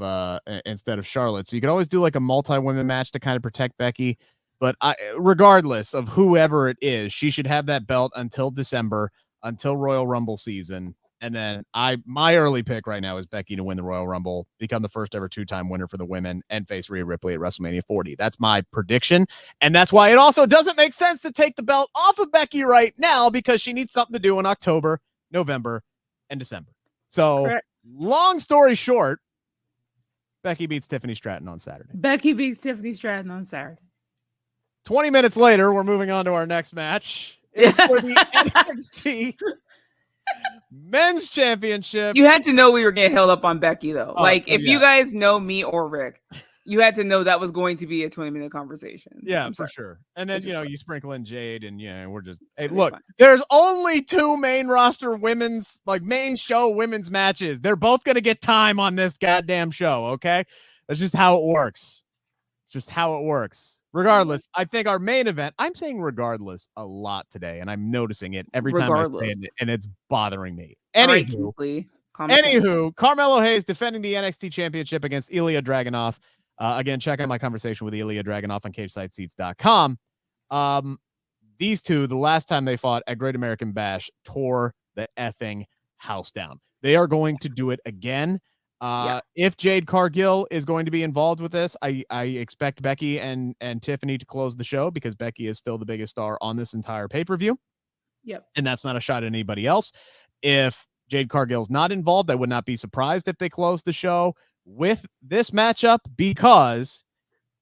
Charlotte. So you could always do like a multi-women match to kind of protect Becky. But regardless of whoever it is, she should have that belt until December, until Royal Rumble season. And then my early pick right now is Becky to win the Royal Rumble, become the first ever 2-time winner for the women, and face Rhea Ripley at WrestleMania 40. That's my prediction. And that's why it also doesn't make sense to take the belt off of Becky right now, because she needs something to do in October, November, and December. So long story short, Becky beats Tiffany Stratton on Saturday. 20 minutes later, we're moving on to our next match. It's for the NXT Men's Championship. You had to know we were getting held up on Becky, though. If you guys know me or Rick, you had to know that was going to be a 20-minute conversation. Yeah, for sure. And then, you sprinkle in Jade, and we're just, hey, look, there's only 2 main roster women's, main show women's matches. They're both going to get time on this goddamn show, okay? That's just how it works. Regardless, I think our main event, I'm saying regardless a lot today, and I'm noticing it every time I say it, and it's bothering me. Anywho, Carmelo Hayes defending the NXT Championship against Ilya Dragunov. Again, check out my conversation with Ilya Dragunov on CageSideSeats.com. These two, the last time they fought at Great American Bash, tore the effing house down. They are going to do it again. If Jade Cargill is going to be involved with this, I expect Becky and Tiffany to close the show, because Becky is still the biggest star on this entire pay-per-view. Yep. And that's not a shot at anybody else. If Jade Cargill's not involved, I would not be surprised if they close the show with this matchup, because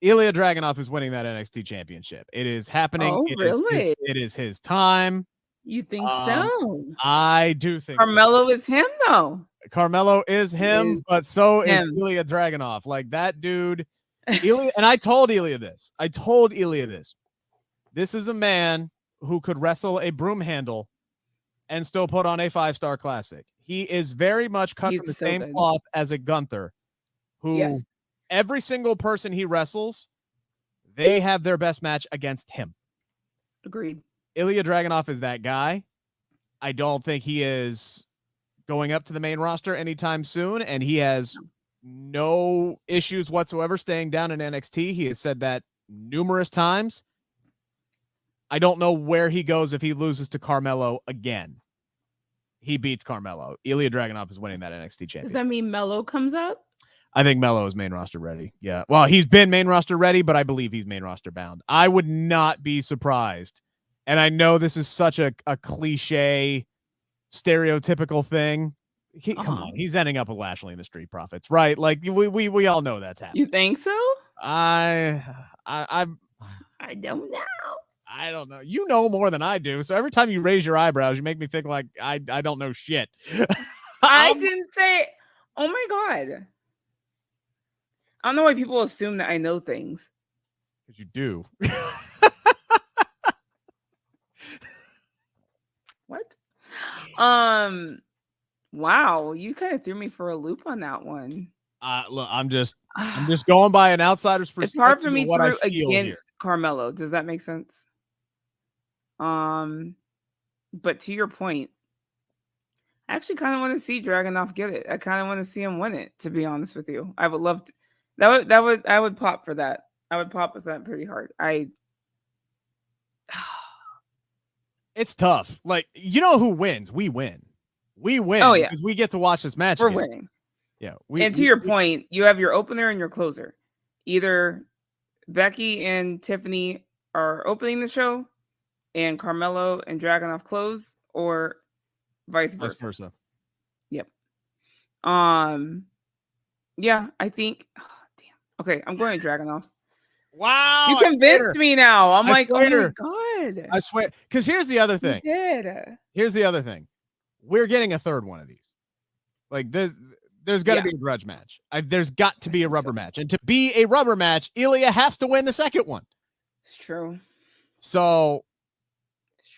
Ilya Dragunov is winning that NXT Championship. It is happening. Oh, really? It is his time. You think so? I do think Carmelo is him, though. Carmelo is him, but so is Ilya Dragunov. Like, that dude, Ilya, and I told Ilya this. This is a man who could wrestle a broom handle and still put on a 5-star classic. He is very much cut from the same cloth as a Gunther, who every single person he wrestles, they have their best match against him. Agreed. Ilya Dragunov is that guy. I don't think he is going up to the main roster anytime soon, and he has no issues whatsoever staying down in NXT. He has said that numerous times. I don't know where he goes if he loses to Carmelo again. He beats Carmelo. Ilya Dragunov is winning that NXT championship. Does that mean Melo comes up? I think Melo is main roster ready. Yeah. Well, he's been main roster ready, but I believe he's main roster bound. I would not be surprised. And I know this is such a cliche, stereotypical thing. Come on, he's ending up with Lashley and the Street Profits, right? Like, we all know that's happening. You think so? I don't know. I don't know. You know more than I do. So every time you raise your eyebrows, you make me think like I don't know shit. I didn't say. Oh my God. I don't know why people assume that I know things. Because you do. What? Wow, you kind of threw me for a loop on that one. Look, I'm just going by an outsider's perspective. It's hard for me to root against here. Carmelo. Does that make sense? But to your point, I actually kind of want to see Dragunov get it. I kind of want to see him win it, to be honest with you. I would love to. I would pop for that. I would pop with that pretty hard. It's tough. Like, you know who wins? We win. We win. Oh, yeah. Because we get to watch this match. We're again. winning. Yeah. And to your point, you have your opener and your closer. Either Becky and Tiffany are opening the show and Carmelo and Dragunov close, or vice versa. Yep. Yeah, I think. Oh, damn. Okay, I'm going to Dragunov. Wow. You convinced me now. I'm like, oh my God. I swear. Because here's the other thing. You did. Here's the other thing. We're getting a third one of these. Like there's got to be a grudge match. There's got to be a rubber match. And to be a rubber match, Ilya has to win the second one. It's true. So,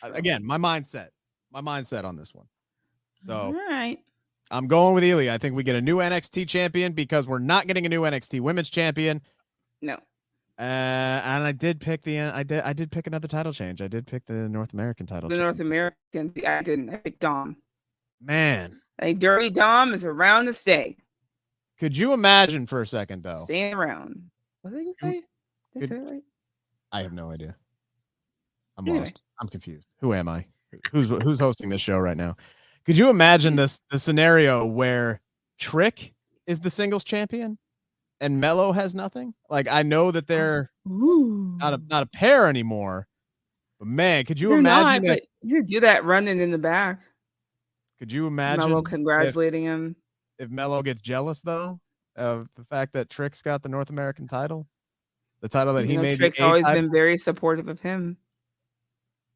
again, my mindset on this one. So, all right. I'm going with Ilya. I think we get a new NXT champion because we're not getting a new NXT women's champion. No. And I did pick I did pick another title change. I did pick the North American title. North American. I didn't. I picked Dom. Man. Like Dirty Dom is around to stay. Could you imagine for a second though? Staying around. What did you say? Did I say it right? I have no idea. I'm lost. I'm confused. Who am I? Who's hosting this show right now? Could you imagine the scenario where Trick is the singles champion and Mello has nothing? Like, I know that they're not a pair anymore, but man, could you imagine if you do that running in the back? Could you imagine Mello congratulating him? If Mello gets jealous though of the fact that Trick's got the North American title, the title that he made. Trick's always been very supportive of him.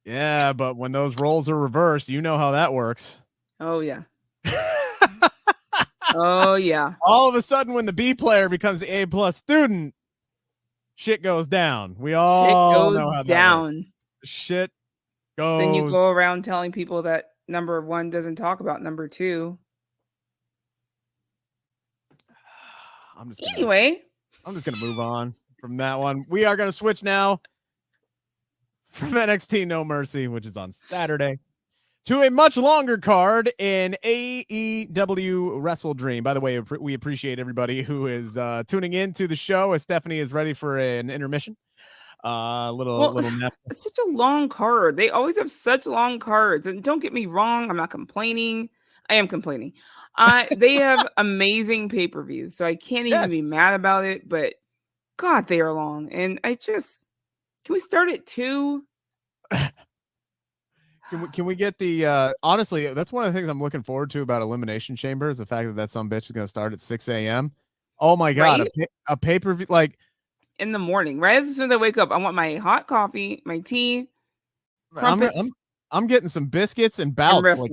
Yeah, but when those roles are reversed, you know how that works. Oh yeah. Oh yeah. All of a sudden, when the B player becomes the A+ student, shit goes down. We all know how that works. Shit goes. Then you go around telling people that number one doesn't talk about number two. I'm just gonna move on from that one. We are gonna switch now from NXT No Mercy, which is on Saturday, to a much longer card in AEW WrestleDream. By the way, we appreciate everybody who is tuning in to the show as Stephanie is ready for an intermission. Little nap. It's such a long card. They always have such long cards. And don't get me wrong, I'm not complaining. I am complaining. They have amazing pay-per-views, so I can't even be mad about it. But God, they are long. And can we start at 2? Can we get the honestly, that's one of the things I'm looking forward to about Elimination Chamber is the fact that some bitch is going to start at 6 a.m. Oh my God, right? A pay-per-view like in the morning, right as soon as I wake up. I want my hot coffee, my tea, crumpets. I'm getting some biscuits and bouts. Like,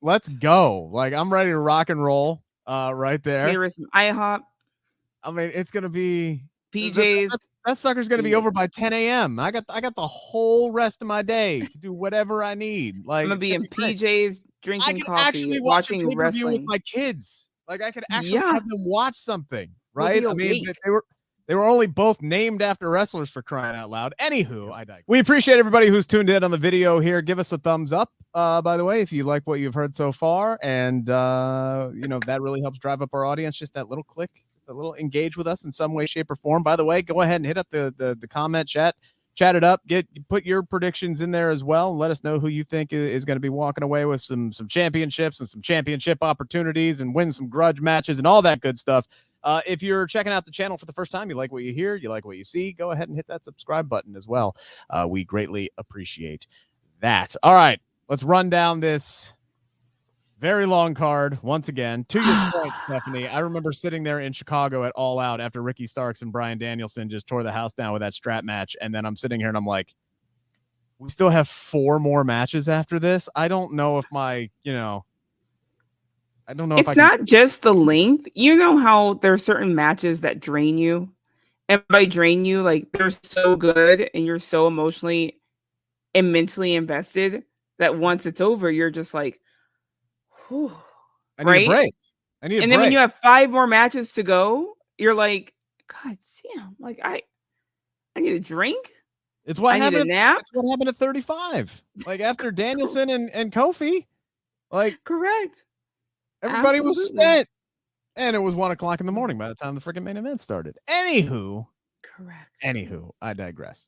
let's go. Like, I'm ready to rock and roll right there. Here is some IHOP. I mean, it's going to be PJs. That sucker's going to be over by 10 a.m. I got the whole rest of my day to do whatever I need. Like, I'm going to be in PJs, drinking coffee, actually watching wrestling with my kids. Like, I could actually have them watch something, right? I mean, they were only both named after wrestlers, for crying out loud. Anywho, I digress. We appreciate everybody who's tuned in on the video here. Give us a thumbs up, by the way, if you like what you've heard so far. And, that really helps drive up our audience. Just that little click, just a little engage with us in some way, shape, or form. By the way, go ahead and hit up the comment chat it up. Put your predictions in there as well. And let us know who you think is going to be walking away with some championships and some championship opportunities and win some grudge matches and all that good stuff. If you're checking out the channel for the first time, you like what you hear, you like what you see, go ahead and hit that subscribe button as well. We greatly appreciate that. All right, let's run down this very long card once again. To your point, Stephanie, I remember sitting there in Chicago at All Out after Ricky Starks and Bryan Danielson just tore the house down with that strap match. And then I'm sitting here and I'm like, we still have 4 more matches after this. I don't know if it's not just the length. You know how there are certain matches that drain you, and by drain you, like they're so good and you're so emotionally and mentally invested that once it's over, you're just like, whew, I need a break. And then when you have 5 more matches to go, you're like, God damn, like I need a drink. It's what happened. It's what happened at 35. Like after Danielson and Kofi, like correct. Everybody was spent, and it was 1:00 in the morning by the time the freaking main event started. Anywho, I digress.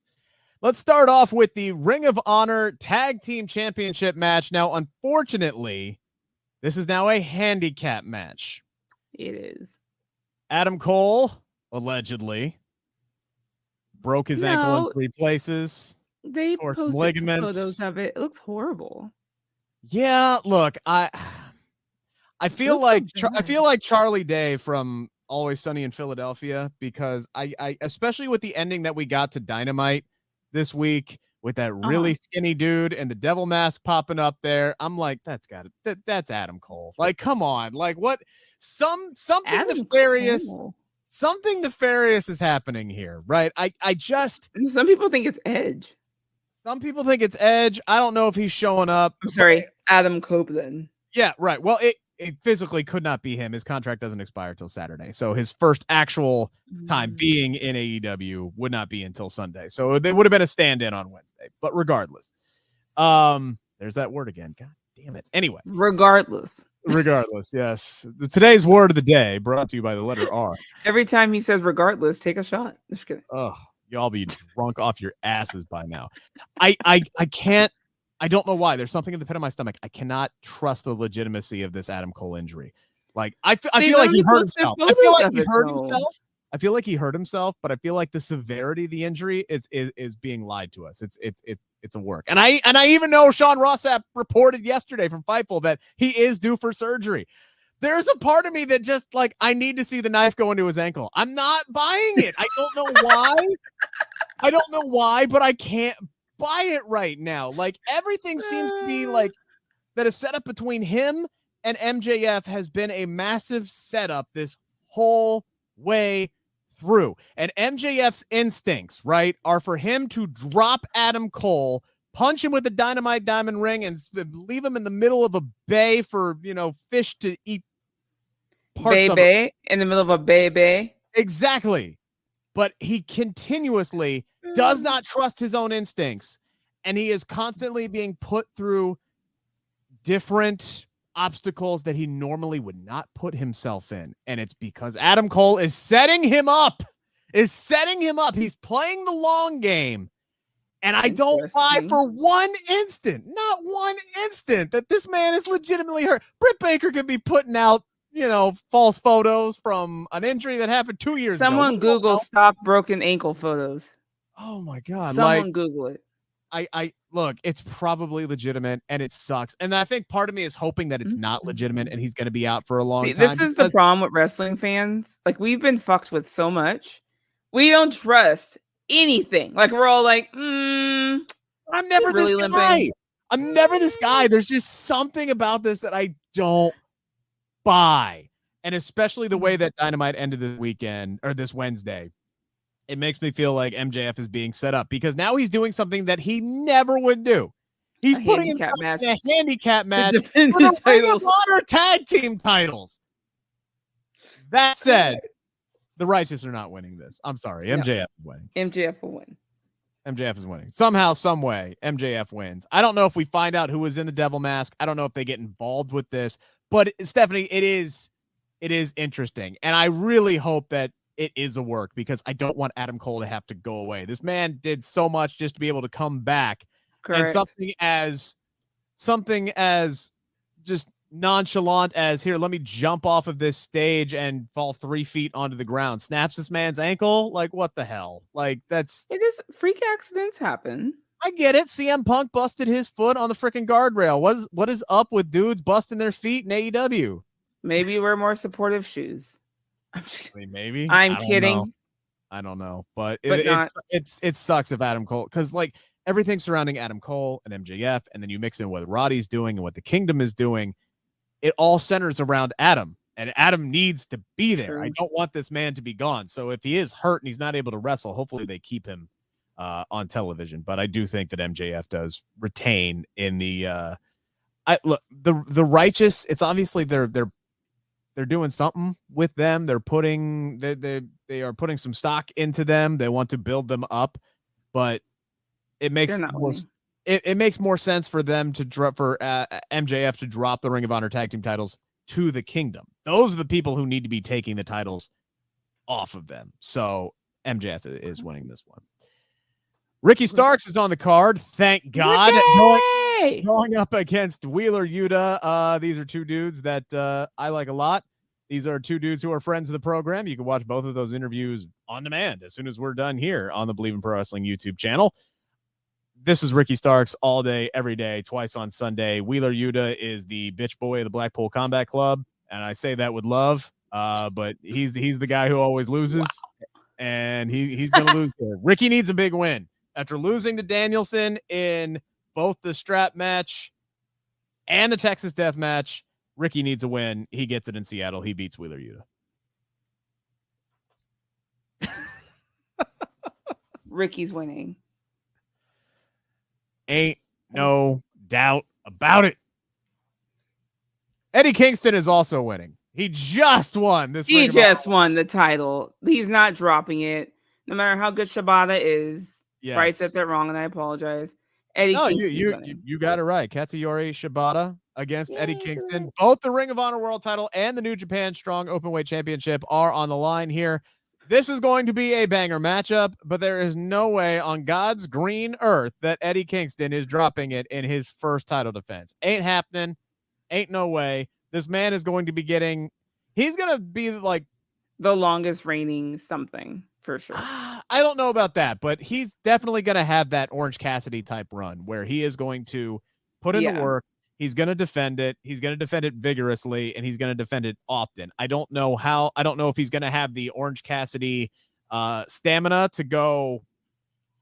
Let's start off with the Ring of Honor Tag Team Championship match. Now, unfortunately, this is now a handicap match. It is. Adam Cole allegedly broke his ankle in 3 places. They Or some posted ligaments. photos of it. It looks horrible. Yeah, look, I feel like Charlie Day from Always Sunny in Philadelphia, because I especially with the ending that we got to Dynamite this week with that really skinny dude and the devil mask popping up there. I'm like, that's Adam Cole. Like, come on. Like, what? Something nefarious. Cole. Something nefarious is happening here, right? I just. Some people think it's Edge. Some people think it's Edge. I don't know if he's showing up. I'm sorry, Adam Copeland. Yeah, right. Well, it physically could not be him. His contract doesn't expire till Saturday. So his first actual time being in AEW would not be until Sunday. So they would have been a stand-in on Wednesday. But regardless, there's that word again. God damn it. Anyway. Regardless, yes. Today's word of the day brought to you by the letter R. Every time he says regardless, take a shot. Just kidding. Oh, y'all be drunk off your asses by now. I can't. I don't know why. There's something in the pit of my stomach. I cannot trust the legitimacy of this Adam Cole injury. Like I feel like he hurt himself. I feel like he hurt himself, but I feel like the severity of the injury is being lied to us. It's a work. And I even know Sean Rossap reported yesterday from Fightful that he is due for surgery. There's a part of me that just like, I need to see the knife go into his ankle. I'm not buying it. I don't know why. But I can't buy it right now. Like, everything seems to be like that a setup between him and MJF has been a massive setup this whole way through. And MJF's instincts, right, are for him to drop Adam Cole, punch him with a dynamite diamond ring, and leave him in the middle of a bay for, fish to eat. Bay in the middle of a bay. Exactly. But he continuously does not trust his own instincts. And he is constantly being put through different obstacles that he normally would not put himself in. And it's because Adam Cole is setting him up. He's playing the long game. And I don't buy for not one instant, that this man is legitimately hurt. Britt Baker could be putting out, false photos from an injury that happened 2 years ago. Someone Google stop broken ankle photos. Oh my God. Someone Google it. I look, it's probably legitimate and it sucks. And I think part of me is hoping that it's not legitimate and he's going to be out for a long time. This is the problem with wrestling fans. Like, we've been fucked with so much. We don't trust anything. Like, we're all like, I'm never this guy. I'm never this guy. There's just something about this that I don't buy. And especially the way that Dynamite ended this weekend or this Wednesday. It makes me feel like MJF is being set up because now he's doing something that he never would do. He's putting himself in a handicap match for the Ring of Honor tag team titles. That said, the Righteous are not winning this. I'm sorry. MJF is winning. MJF will win. MJF is winning. Somehow, some way, MJF wins. I don't know if we find out who was in the Devil Mask. I don't know if they get involved with this. But, Stephanie, it is interesting. And I really hope that it is a work because I don't want Adam Cole to have to go away. This man did so much just to be able to come back. Correct. And something as just nonchalant as, here, let me jump off of this stage and fall 3 feet onto the ground, snaps this man's ankle. Like, what the hell? Like, it is, freak accidents happen. I get it. CM Punk busted his foot on the freaking guardrail. What is up with dudes busting their feet in AEW? Maybe wear more supportive shoes. Maybe. I'm kidding. I don't know, but it sucks if Adam Cole, because like everything surrounding Adam Cole and MJF, and then you mix in what Roddy's doing and what the Kingdom is doing, it all centers around Adam, and Adam needs to be there. True. I don't want this man to be gone. So if he is hurt and he's not able to wrestle, hopefully they keep him on television. But I do think that MJF does retain in the. The Righteous. It's obviously they're doing something with them. They are putting some stock into them. They want to build them up, but it makes it makes more sense for them to drop MJF to drop the Ring of Honor tag team titles to the Kingdom. Those are the people who need to be taking the titles off of them. So MJF is winning this one. Ricky Starks is on the card. Thank God. Going up against Wheeler Yuta. These are two dudes that I like a lot. These are two dudes who are friends of the program. You can watch both of those interviews on demand as soon as we're done here on the Believe in Pro Wrestling YouTube channel. This is Ricky Starks all day, every day, twice on Sunday. Wheeler Yuta is the bitch boy of the Blackpool Combat Club, and I say that with love, but he's the guy who always loses, and he's going to lose here. Ricky needs a big win. After losing to Danielson in both the strap match and the Texas Death match, Ricky needs a win. He gets it in Seattle. He beats Wheeler Yuta. Ricky's winning. Ain't no doubt about it. Eddie Kingston is also winning. He just won this. He just won the title. He's not dropping it. No matter how good Shibata is. Yes. Right, said that wrong, and I apologize. Eddie Kingston. You got it right. Katsuyori Shibata against Eddie Kingston. Right. Both the Ring of Honor World Title and the New Japan Strong Openweight Championship are on the line here. This is going to be a banger matchup, but there is no way on God's green earth that Eddie Kingston is dropping it in his first title defense. Ain't happening. Ain't no way. This man is going to be he's going to be like the longest reigning something for sure. I don't know about that, but he's definitely going to have that Orange Cassidy type run where he is going to put in the work. He's going to defend it. He's going to defend it vigorously, and he's going to defend it often. I don't know if he's going to have the Orange Cassidy stamina to go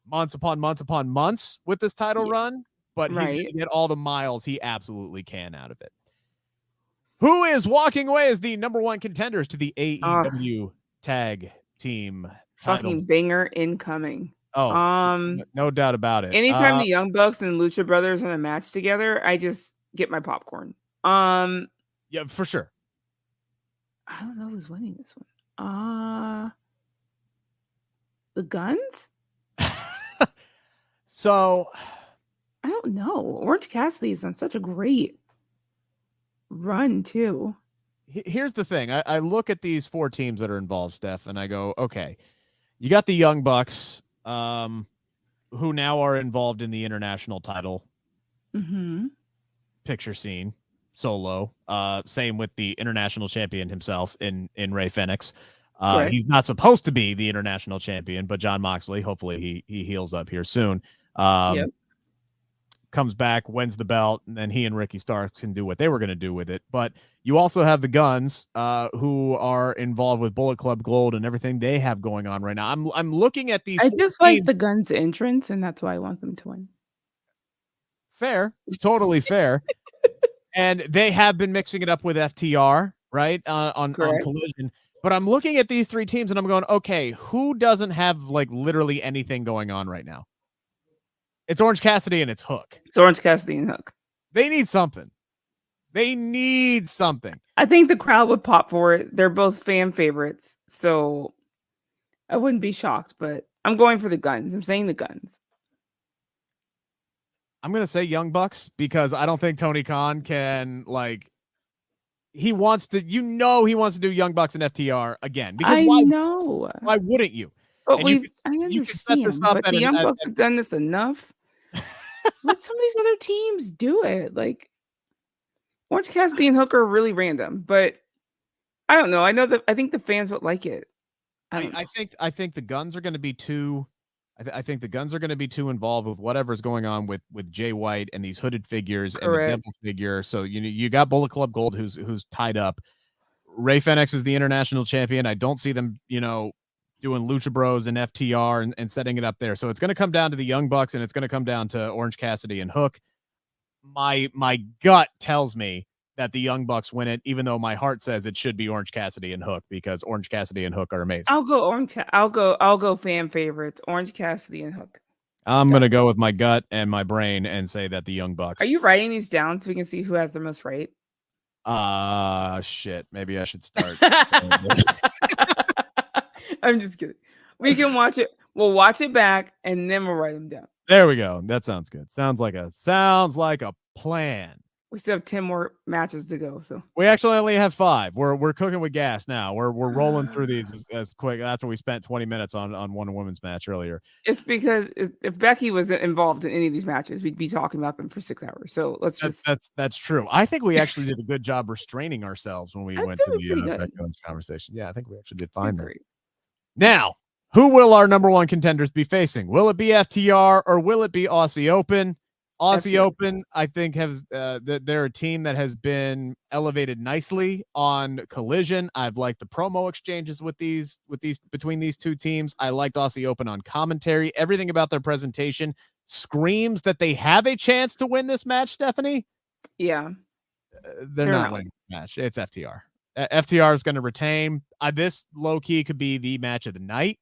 months upon months upon months with this title run, but he's going to get all the miles he absolutely can out of it. Who is walking away as the number one contenders to the AEW tag team title? Fucking banger incoming. Oh, no doubt about it. Anytime the Young Bucks and Lucha Brothers in a match together, I just get my popcorn. Yeah, for sure. I don't know who's winning this one. The Guns? So I don't know. Orange Cassidy is on such a great run too. Here's the thing. I look at these four teams that are involved, Steph, and I go, okay, you got the Young Bucks, who now are involved in the international title picture scene, Solo. Same with the international champion himself in Rey Fenix. He's not supposed to be the international champion, but Jon Moxley, hopefully he heals up here soon. Comes back, wins the belt, and then he and Ricky Starks can do what they were going to do with it. But you also have the Guns, who are involved with Bullet Club Gold and everything they have going on right now. I'm looking at these. I just like the Guns entrance, and that's why I want them to win. Fair, totally fair. And they have been mixing it up with FTR, right, on Collision. But I'm looking at these three teams, and I'm going, okay, who doesn't have like literally anything going on right now? It's Orange Cassidy and it's Hook. It's Orange Cassidy and Hook. They need something. I think the crowd would pop for it. They're both fan favorites, so I wouldn't be shocked, but I'm going for the Guns. I'm saying the Guns. I'm going to say Young Bucks because I don't think Tony Khan can, he wants to do Young Bucks and FTR again. Because why wouldn't you? But you could set this up, but the Young Bucks have done this enough. Let some of these other teams do it. Like Orange Cassidy and Hook are really random, but I don't know. I think the fans would like it. I think the Guns are going to be too. I think the Guns are going to be too involved with whatever's going on with Jay White and these hooded figures and the Devil figure. So you got Bullet Club Gold who's tied up. Rey Fenix is the international champion. I don't see them, doing Lucha Bros and FTR and setting it up there. So it's going to come down to the Young Bucks and it's going to come down to Orange Cassidy and Hook. My gut tells me that the Young Bucks win it, even though my heart says it should be Orange Cassidy and Hook because Orange Cassidy and Hook are amazing. I'll go fan favorites, Orange Cassidy and Hook. I'm going to go with my gut and my brain and say that the Young Bucks. Are you writing these down so we can see who has the most right? Shit. Maybe I should start. I'm just kidding. We can watch it. We'll watch it back and then we'll write them down. There we go. That sounds good. Sounds like a plan. We still have 10 more matches to go. So we actually only have 5. We're cooking with gas now. We're rolling through these as quick. That's what we spent 20 minutes on one women's match earlier. It's because if Becky was involved in any of these matches, we'd be talking about them for 6 hours. So that's true. I think we actually did a good job restraining ourselves when we went to the Becky Lynch conversation. Yeah, I think we actually did fine there. Now, who will our number 1 contenders be facing? Will it be FTR or will it be Aussie Open? Aussie Open, I think, has they're a team that has been elevated nicely on Collision. I've liked the promo exchanges with these between these two teams. I liked Aussie Open on commentary. Everything about their presentation screams that they have a chance to win this match, Stephanie. Yeah. They're not winning the match. It's FTR. FTR is going to retain. This low-key could be the match of the night.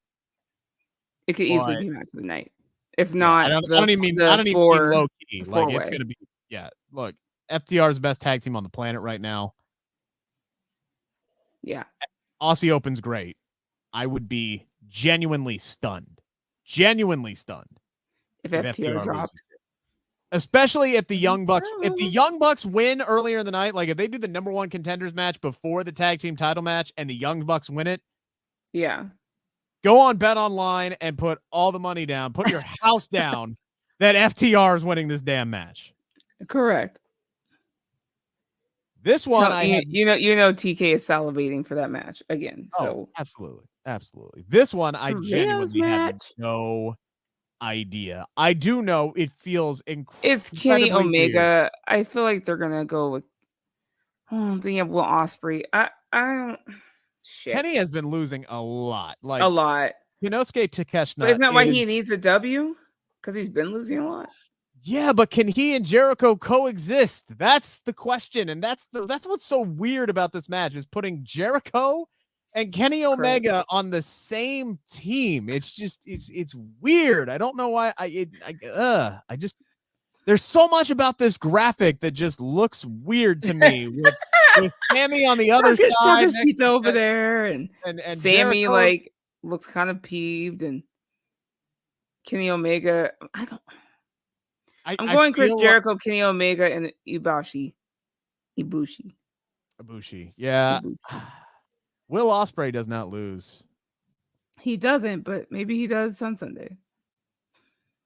It could easily be match of the night. If not, I don't even mean low key. Like it's gonna be, look, FTR is the best tag team on the planet right now. Yeah. Aussie Open's great. I would be genuinely stunned. If FTR drops. Especially if the Young Bucks win earlier in the night, like if they do the number 1 contenders match before the tag team title match and the Young Bucks win it. Yeah. Go on Bet Online and put all the money down. Put your house down that FTR is winning this damn match. Correct. This one, you know, TK is salivating for that match again. So absolutely. This one, I genuinely have no idea. I do know it feels incredible. It's Kenny Omega. Weird. I feel like they're gonna go with. I'm thinking of Will Ospreay. I don't. Shit. Kenny has been losing a lot. Inosuke Takeshita. But isn't that why he needs a W? Because he's been losing a lot. Yeah, but can he and Jericho coexist? That's the question, and that's what's so weird about this match is putting Jericho and Kenny Omega on the same team. It's just it's weird. I don't know why. I just there's so much about this graphic that just looks weird to me. With Sammy on the other side, he's over there, and Sammy Jericho, looks kind of peeved, and Kenny Omega. I'm going Chris Jericho, Kenny Omega, and Ibushi. Yeah. Will Ospreay does not lose. He doesn't, but maybe he does on Sunday.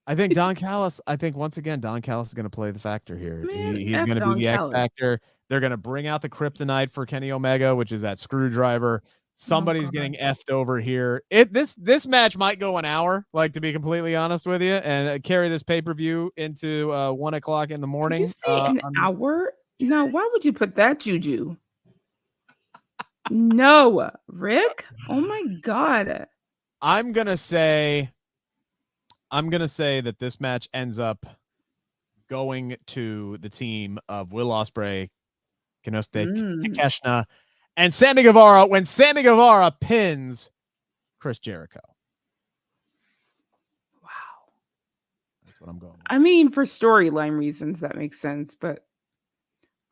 I think Don Callis. Once again, Don Callis is going to play the factor here. He's going to be the X factor. They're going to bring out the kryptonite for Kenny Omega, which is that screwdriver. Somebody's getting effed over here. This match might go an hour, like to be completely honest with you, and carry this pay-per-view into 1 o'clock in the morning. Did you say an hour? No, why would you put that juju? No, Rick. Oh my God. I'm gonna say that this match ends up going to the team of Will Ospreay, Kenosuke Takeshita, and Sammy Guevara when Sammy Guevara pins Chris Jericho. Wow. That's what I'm going with. I mean, for storyline reasons, that makes sense, but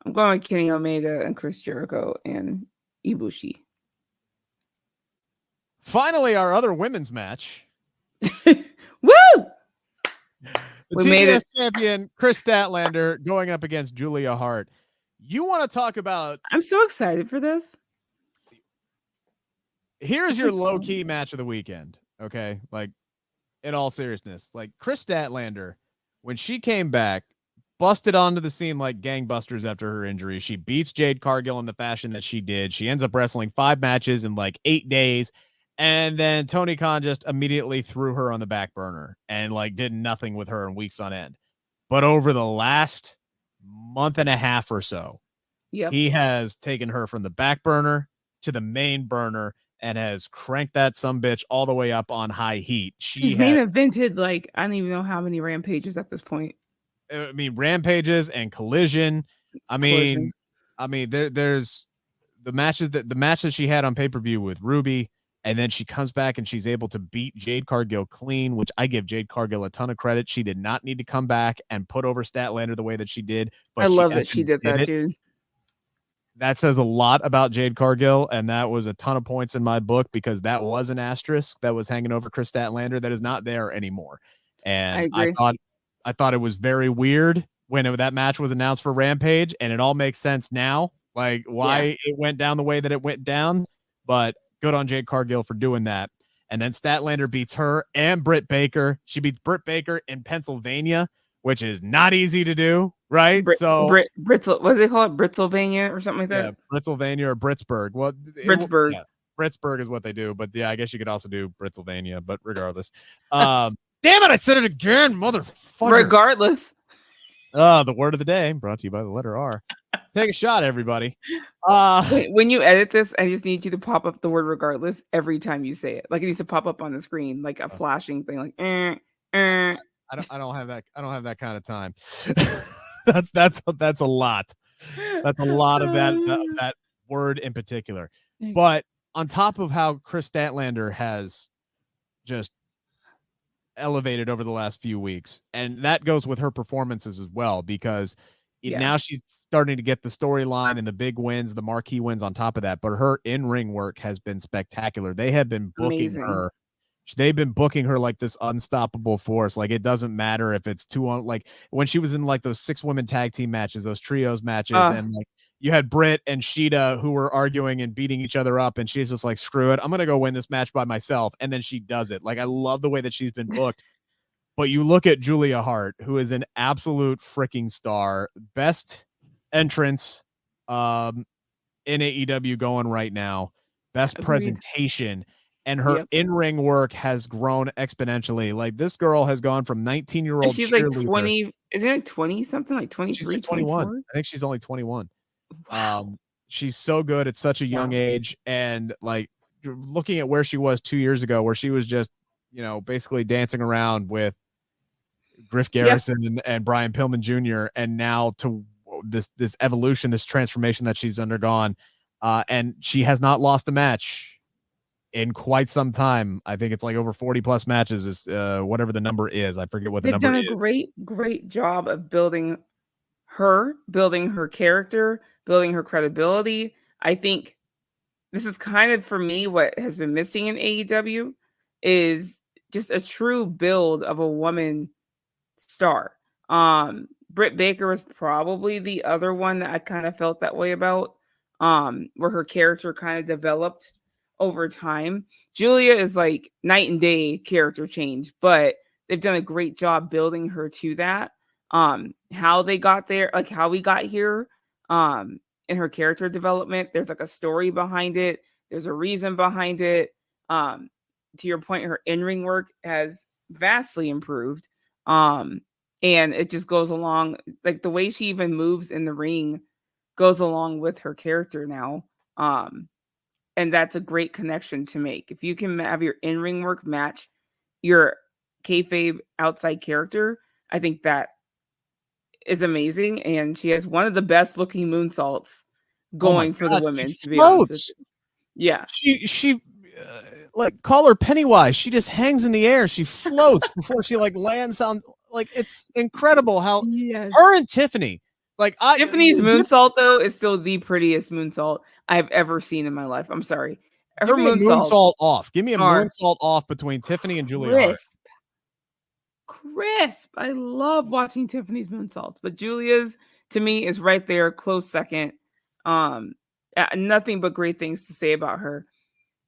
I'm going with Kenny Omega and Chris Jericho and Ibushi. Finally, our other women's match. Woo! The TBS champion, Chris Statlander, going up against Julia Hart. You want to talk about... I'm so excited for this. Here's your low-key match of the weekend, okay? Like, in all seriousness. Like, Chris Statlander, when she came back, busted onto the scene like gangbusters after her injury. She beats Jade Cargill in the fashion that she did. She ends up wrestling 5 matches in like 8 days. And then Tony Khan just immediately threw her on the back burner and like did nothing with her in weeks on end. But over the last month and a half or so, he has taken her from the back burner to the main burner and has cranked that sumbitch all the way up on high heat. She's main evented like I don't even know how many rampages at this point. I mean, rampages and collision. I mean, there's the match that she had on pay-per-view with Ruby. And then she comes back and she's able to beat Jade Cargill clean, which I give Jade Cargill a ton of credit. She did not need to come back and put over Statlander the way that she did. But I love that she did that, dude. That says a lot about Jade Cargill, and that was a ton of points in my book because that was an asterisk that was hanging over Chris Statlander that is not there anymore. And I thought it was very weird when that match was announced for Rampage, and it all makes sense now, like why it went down the way that it went down. But good on Jade Cargill for doing that. And then Statlander beats her and Britt Baker. She beats Britt Baker in Pennsylvania, which is not easy to do, right? Brittle, what do they call it? Brittlevania or something like that? Yeah, Brittlevania or Britsburg. Well, Britsburg. Britsburg is what they do, but yeah, I guess you could also do Brittlevania, but regardless. Damn it, I said it again, motherfucker. Regardless. The word of the day brought to you by the letter R. Take a shot, everybody. When you edit this, I just need you to pop up the word regardless every time you say it. Like it needs to pop up on the screen, like a flashing thing, like I don't have that. I don't have that kind of time. that's a lot. That's a lot of that word in particular. But on top of how Chris Statlander has just elevated over the last few weeks, and that goes with her performances as well, because now she's starting to get the storyline and the big wins, the marquee wins on top of that. But her in-ring work has been spectacular. They have been booking her. They've been booking her like this unstoppable force. Like it doesn't matter if it's like when she was in like those 6-women tag team matches, those trios matches, and like you had Britt and Sheeta who were arguing and beating each other up, and she's just like, screw it, I'm gonna go win this match by myself. And then she does it. Like I love the way that she's been booked. But you look at Julia Hart, who is an absolute freaking star, best entrance in AEW going right now, best presentation, and her in-ring work has grown exponentially. Like this girl has gone from 19-year-old. She's like 20. Isn't it 20 something? Like 23, she's like 21. 24? I think she's only 21. Wow. She's so good at such a young age, and like looking at where she was 2 years ago, where she was just basically dancing around with Griff Garrison and Brian Pillman Jr. and now to this evolution, this transformation that she's undergone, and she has not lost a match in quite some time. I think it's like over 40 plus matches is whatever the number is. I forget what the number is. They've done a great job of building her character, building her credibility. I think this is kind of, for me, what has been missing in AEW is just a true build of a woman star. Britt Baker was probably the other one that I kind of felt that way about, where her character kind of developed over time. Julia is like night and day character change, but they've done a great job building her to that. How they got there, like how we got here, in her character development, there's like a story behind it. There's a reason behind it. To your point, her in-ring work has vastly improved. And it just goes along, like the way she even moves in the ring goes along with her character now. And that's a great connection to make. If you can have your in-ring work match your kayfabe outside character, I think that is amazing. And she has one of the best looking moonsaults going for the women. To be honest, yeah, she like, call her Pennywise. She just hangs in the air. She floats before she like lands on. Like, it's incredible how her and Tiffany. Like Tiffany's moonsault though is still the prettiest moonsault I've ever seen in my life. I'm sorry. Her moonsault off. Give me a moonsault off between Tiffany and Julia Hart. Crisp. I love watching Tiffany's moonsaults, but Julia's to me is right there, close second. Nothing but great things to say about her.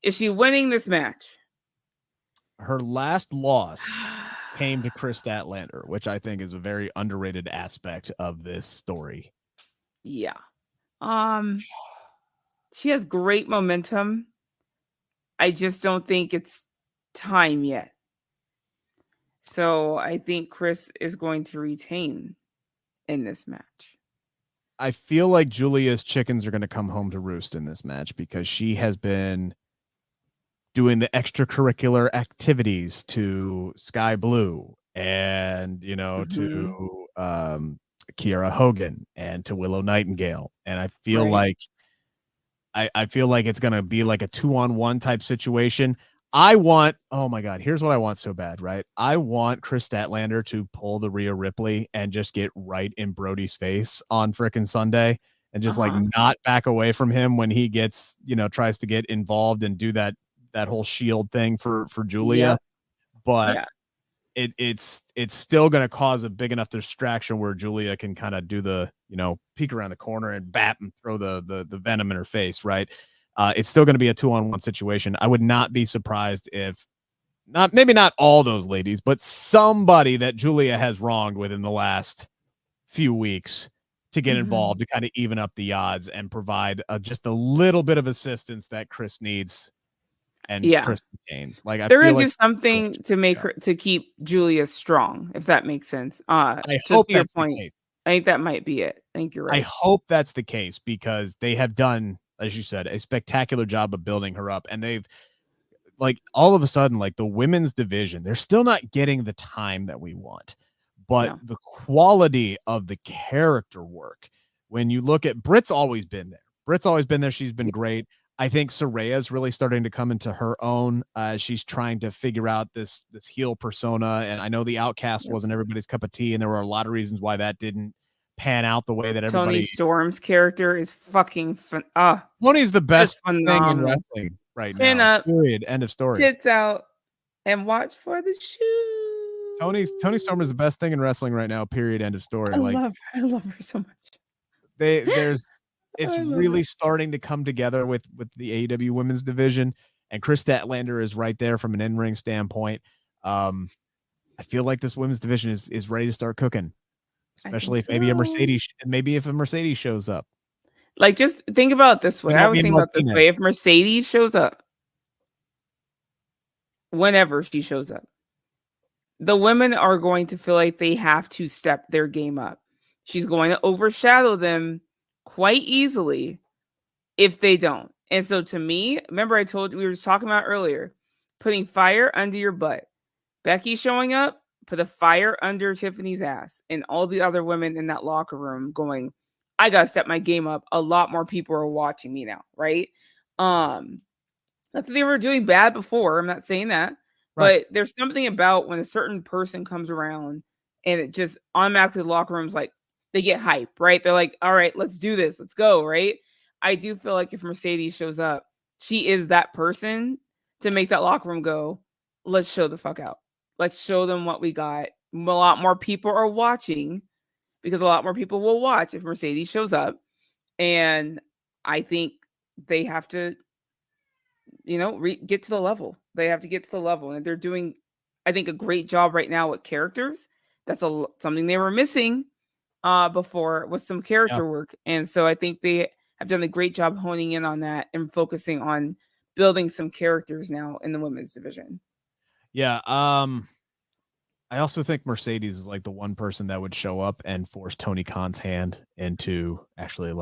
Is she winning this match? Her last loss came to Chris Statlander, which I think is a very underrated aspect of this story. Yeah. She has great momentum. I just don't think it's time yet. So I think Chris is going to retain in this match. I feel like Julia's chickens are going to come home to roost in this match because she has been doing the extracurricular activities to Sky Blue and, to Kiera Hogan and to Willow Nightingale. And I feel like I feel like it's going to be like a 2-on-1 type situation. Oh my God, here's what I want so bad, right? I want Chris Statlander to pull the Rhea Ripley and just get right in Brody's face on frickin' Sunday and just like not back away from him when he gets, tries to get involved and do that whole shield thing for Julia. But it's still going to cause a big enough distraction where Julia can kind of do the, peek around the corner and bat and throw the venom in her face, right? It's still going to be a 2-on-1 situation. I would not be surprised if maybe not all those ladies, but somebody that Julia has wronged within the last few weeks to get involved to kind of even up the odds and provide just a little bit of assistance that Chris needs and Chris retains. Like they're gonna do something to make her to keep Julia strong, if that makes sense. I hope to your that's point, the case. I think that might be it. I think you're right. I hope that's the case because they have done, as you said, a spectacular job of building her up, and they've all of a sudden, the women's division, they're still not getting the time that we want, but the quality of the character work. When you look at Britt's always been there. She's been great. I think Saraya's really starting to come into her own. She's trying to figure out this heel persona. And I know the Outcast wasn't everybody's cup of tea. And there were a lot of reasons why that didn't pan out the way that everybody. Tony Storm's character is fucking fun. Tony's the best thing in wrestling right Chin now. up, period. End of story. Tits out and watch for the shoe. Tony Storm is the best thing in wrestling right now. Period. End of story. I love her so much. It's really starting to come together with the AEW women's division, and Chris Statlander is right there from an in-ring standpoint. I feel like this women's division is ready to start cooking, especially if maybe if a Mercedes shows up. Just think about it this way. I was thinking about this way. If Mercedes shows up, whenever she shows up, the women are going to feel like they have to step their game up. She's going to overshadow them quite easily if they don't. And so to me, remember I told you we were talking about earlier, putting fire under your butt. Becky showing up, put a fire under Tiffany's ass, and all the other women in that locker room going, I gotta step my game up. A lot more people are watching me now, right? Not that they were doing bad before. I'm not saying that. Right. But there's something about when a certain person comes around and it just automatically the locker room's they get hype, right? They're like, all right, let's do this. Let's go, right? I do feel like if Mercedes shows up, she is that person to make that locker room go, let's show the fuck out. Let's show them what we got. A lot more people are watching because a lot more people will watch if Mercedes shows up. And I think they have to, get to the level. They have to get to the level. And they're doing, I think, a great job right now with characters. That's something they were missing before with some character work. And so I think they have done a great job honing in on that and focusing on building some characters now in the women's division. Yeah. I also think Mercedes is the one person that would show up and force Tony Khan's hand into actually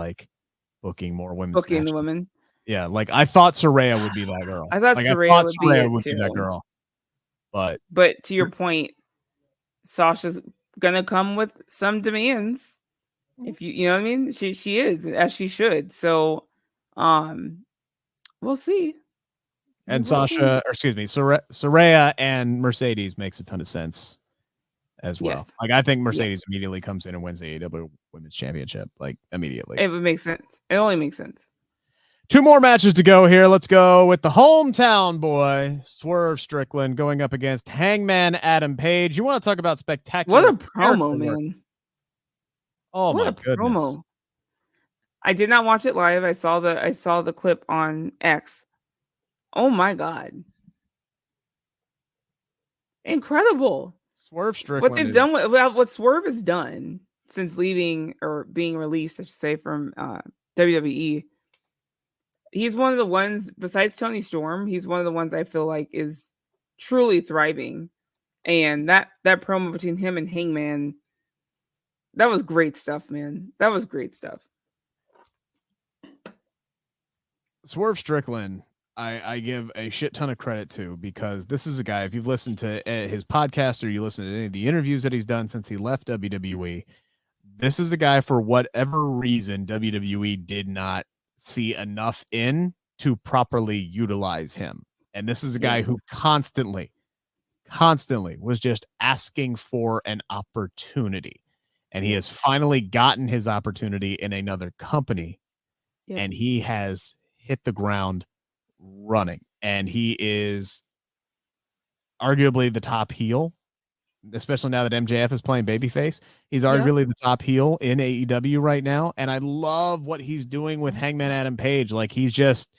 booking more women's matches. The women. Yeah. I thought Saraya would be that girl. I thought Saraya would be that girl. But to your point, Sasha's gonna come with some demands. If you know what I mean, she is, as she should. So we'll see. And Saraya and Mercedes makes a ton of sense as well. Yes. I think Mercedes immediately comes in and wins the AEW Women's Championship, immediately. It would make sense. It only makes sense. 2 more matches to go here. Let's go with the hometown boy, Swerve Strickland, going up against Hangman Adam Page. You want to talk about spectacular? What a promo, man. Oh, what my goodness. Promo. I did not watch it live. I saw the clip on X. Oh my God. Incredible. Swerve Strickland. What they've done what Swerve has done since leaving or being released, I should say, from WWE. He's one of the ones, besides Tony Storm, he's one of the ones I feel like is truly thriving. And that promo between him and Hangman, that was great stuff, man. That was great stuff. Swerve Strickland, I give a shit ton of credit to, because this is a guy, if you've listened to his podcast or you listen to any of the interviews that he's done since he left WWE, this is a guy, for whatever reason, WWE did not see enough in to properly utilize him. And this is a guy who constantly was just asking for an opportunity. And he has finally gotten his opportunity in another company. Yep. And he has hit the ground running. And he is arguably the top heel especially now that MJF is playing babyface. He's Yeah. arguably the top heel in AEW right now, and I love what he's doing with Hangman Adam Page. Like, he's just